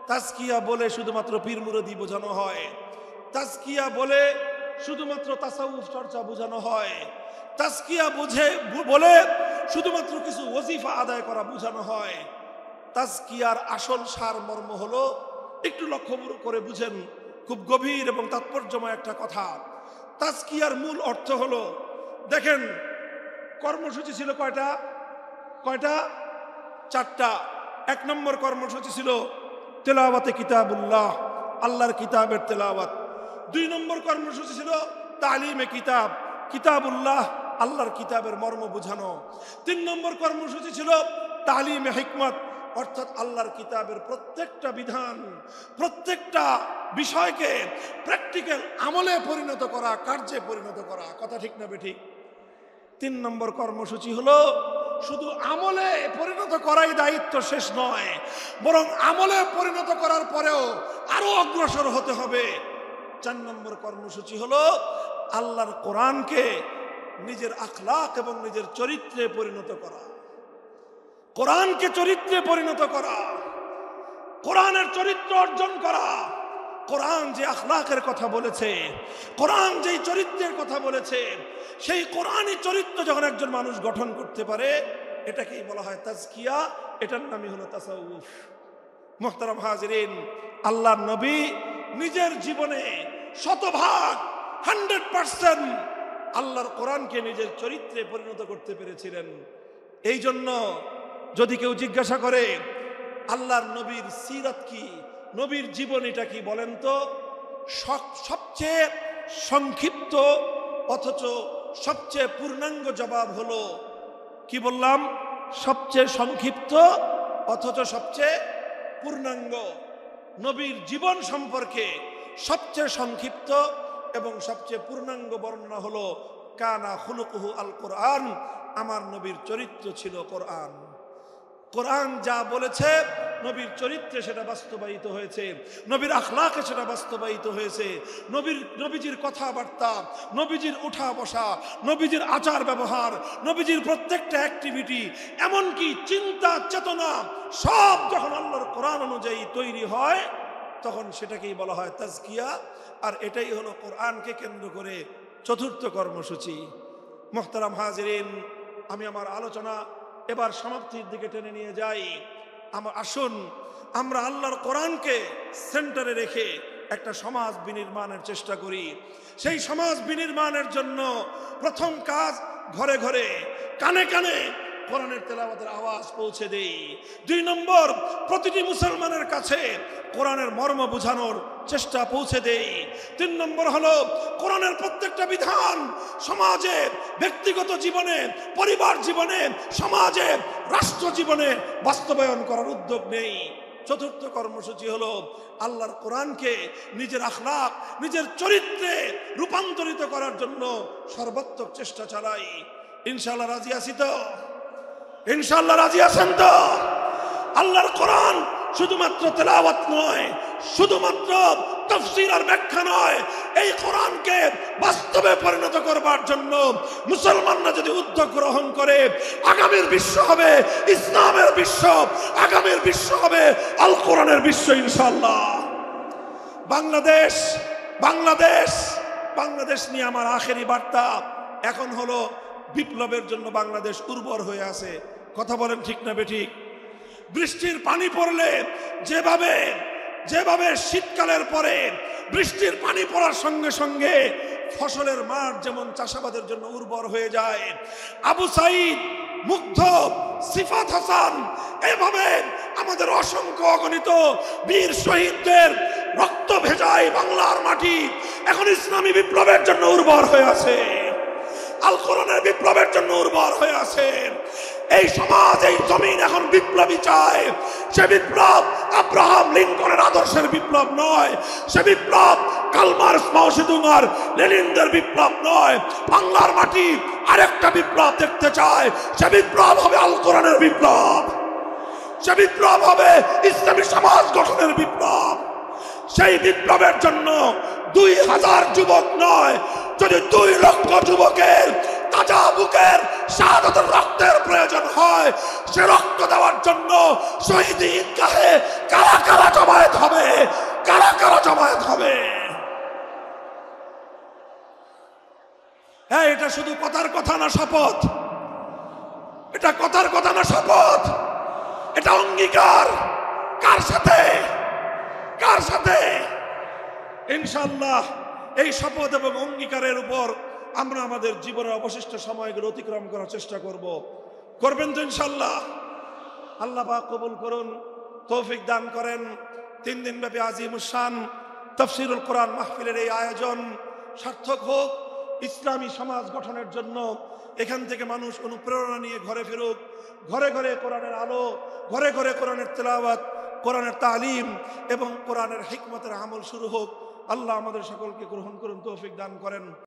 তাজকিয়া বলে শুধুমাত্র পীর মুরিদি বোঝানো হয়, তাজকিয়া বলে শুধুমাত্র তাসাউফ চর্চা বোঝানো হয়, তাজকিয়া বলে শুধুমাত্র কিছু ওজিফা আদায় করা বোঝানো হয়। তাজকিয়ার আসল সার মর্ম হলো, একটু লক্ষ্য করে বুঝেন, খুব গভীর এবং তাৎপর্যময় একটা কথা। তাজকিয়ার মূল অর্থ হলো, দেখেন কর্মসূচি ছিল কয়টা? 4টা। 1 নম্বর কর্মসূচি ছিল তেলাওয়াতে কিতাবুল্লাহ, আল্লাহর কিতাবের তেলাওয়াত। 2 নম্বর কর্মসূচি ছিল তালিমে কিতাব, কিতাবুল্লাহ, আল্লাহর কিতাবের মর্ম বোঝানো। 3 নম্বর কর্মসূচি ছিল তালিমে হিকমত, অর্থাৎ আল্লাহর কিতাবের প্রত্যেকটা বিধান, প্রত্যেকটা বিষয়কে প্র্যাকটিক্যাল আমলে পরিণত করা, কার্যে পরিণত করা। কথা ঠিক না বেঠিক? 3 নম্বর কর্মসূচি হলো শুধু আমলে পরিণত করাই দায়িত্ব শেষ নয়, বরং আমলে পরিণত করার পরেও আরো অগ্রসর হতে হবে। 4 নম্বর কর্মসূচি হলো আল্লাহর কোরআনকে নিজের আখলাক এবং নিজের চরিত্রে পরিণত করা। কোরআনকে চরিত্রে পরিণত করা, কোরআনের চরিত্র অর্জন করা। কোরআন যে আখলাকের কথা বলেছে, কোরআন যেই চরিত্রের কথা বলেছে, সেই কোরআনই চরিত্র যখন একজন মানুষ গঠন করতে পারে, এটাকেই বলা হয় তাজকিয়া, এটার নামই হলো তাসাউফ। মুহতারাম হাজিরিন, আল্লাহর নবী নিজের জীবনে 100% 100% আল্লাহর কোরআনকে নিজের চরিত্রে পরিণত করতে পেরেছিলেন। এই জন্য যদি কেউ জিজ্ঞাসা করে আল্লাহর নবীর সিরাত কি, নবীর জীবনীটা কি, বলেন তো সবচেয়ে সংক্ষিপ্ত অথচ সবচেয়ে পূর্ণাঙ্গ জবাব হলো, কি বললাম? সবচেয়ে সংক্ষিপ্ত অথচ সবচেয়ে পূর্ণাঙ্গ। নবীর জীবন সম্পর্কে সবচেয়ে সংক্ষিপ্ত এবং সবচেয়ে পূর্ণাঙ্গ বর্ণনা হলো কানা খুলুকুহু আল কোরআন, আমার নবীর চরিত্র ছিল কোরআন। কোরআন যা বলেছে নবীর চরিত্রে সেটা বাস্তবায়িত হয়েছে, নবীর আখলাকে সেটা বাস্তবায়িত হয়েছে। নবীজির কথাবার্তা, নবীজির উঠা বসা, নবীজির আচার ব্যবহার, নবীজির প্রত্যেকটা অ্যাক্টিভিটি, এমনকি চিন্তা চেতনা সব যখন আল্লাহর কোরআন অনুযায়ী তৈরি হয়, তখন সেটাকেই বলা হয় তাজকিয়া। আর এটাই হলো কোরআনকে কেন্দ্র করে 4র্থ কর্মসূচি। মুহতারাম হাজিরিন, আমি আমার আলোচনা এবার সমাপ্তির দিকে টেনে নিয়ে যাই। আসুন আমরা আল্লাহর কোরআনকে সেন্টারে রেখে একটা সমাজ বিনির্মাণের চেষ্টা করি। সেই সমাজ বিনির্মাণের জন্য প্রথম কাজ, ঘরে ঘরে কানে কানে কোরআনের তেলাওয়াতের আওয়াজ পৌঁছে দেই। 2 নম্বর, প্রতিটি মুসলমানের কাছে কোরআনের মর্ম বোঝানোর চেষ্টা পৌঁছে দেই। 3 নম্বর হলো কোরআনের প্রত্যেকটা বিধান সমাজে, ব্যক্তিগত জীবনে, পরিবার জীবনে, সমাজে, রাষ্ট্র জীবনে বাস্তবায়ন করার উদ্যোগ নেই। 4র্থ কর্মসূচি হলো আল্লাহর কোরআনকে নিজের আখলাক, নিজের চরিত্রে রূপান্তরিত করার জন্য সর্বাত্মক চেষ্টা চালাই। ইনশাআল্লাহ রাজি আছি তো? ইনশাআল্লাহ রাজি আছেন তো? আল্লাহর কোরআন শুধুমাত্র তেলাওয়াত নয়, শুধুমাত্র তাফসীর আর ব্যাখ্যা নয়, এই কোরআনকে বাস্তবে পরিণত করবার জন্য মুসলমানরা যদি উদ্যোগ গ্রহণ করে, আগামীর বিশ্ব হবে ইসলামের বিশ্ব, আগামীর বিশ্ব হবে আল কোরআনের বিশ্ব ইনশাআল্লাহ। বাংলাদেশ বাংলাদেশ বাংলাদেশ নিয়ে আমার আখেরি বার্তা এখন হলো বিপ্লবের জন্য বাংলাদেশ উর্বর হয়ে আছে। কথা বলেন ঠিক না বেঠিক? বৃষ্টির পানি পড়লে যেভাবে যেভাবে শীতকালের পরে বৃষ্টির পানি পড়ার সঙ্গে সঙ্গে ফসলের মাঠ যেমন চাষাবাদের জন্য উর্বর হয়ে যায়, আবু সাইদ, মুগ্ধ, সিফাত হাসান, এভাবে আমাদের অসংখ্য অগণিত বীর শহীদদের রক্ত ভেজায় বাংলার মাটি এখন ইসলামী বিপ্লবের জন্য উর্বর হয়ে আছে, আল কোরআনের বিপ্লবের জন্য উর্বর হয়ে আছে। এই সমাজ, এই জমিন এখন বিপ্লবী চায়। সে বিপ্লব আব্রাহাম লিঙ্কনের আদর্শের বিপ্লব নয়, সে বিপ্লব কার্ল মার্কস, মাও সেতুং আর লেনিনদের বিপ্লব নয়। বাংলার মাটি আরেকটা বিপ্লব দেখতে চায়, সে বিপ্লব হবে আল কোরআনের বিপ্লব, সে বিপ্লব হবে ইসলামী সমাজ গঠনের বিপ্লব। সেই বিপ্লবের জন্য 2000 যুবক নয়, যদি 2 লক্ষ যুবকের তাজা বুকের শাহাদাতের রক্তের প্রয়োজন হয়, সে রক্ত দেওয়ার জন্য শহীদ ঈদগাহে কারা কারা জমায়েত হবে, কারা কারা জমায়েত হবে। হ্যাঁ, এটা শুধু কথার কথা না শপথ, এটা কথার কথা না শপথ, এটা অঙ্গীকার। কার সাথে? কার সাথে? ইনশাআল্লাহ এই শপথ এবং অঙ্গীকারের উপর আমরা আমাদের জীবনের অবশিষ্ট সময়গুলো অতিক্রম করার চেষ্টা করব। করবেন তো ইনশাআল্লাহ? আল্লাহ পাক কবুল করুন, তৌফিক দান করেন। 3 দিনব্যাপী আজিমুস শান তাফসীরুল কোরআন মাহফিলের এই আয়োজন সার্থক হোক। ইসলামী সমাজ গঠনের জন্য। এখান থেকে মানুষ অনুপ্রেরণা নিয়ে ঘরে ফিরুক, ঘরে ঘরে কোরআনের আলো, ঘরে ঘরে কোরআনের তেলাওয়াত, কোরআনের তালিম এবং কোরআনের হিকমতের আমল শুরু হোক। আল্লাহ আমাদের সকলকে গ্রহণ করুন, তৌফিক দান করেন।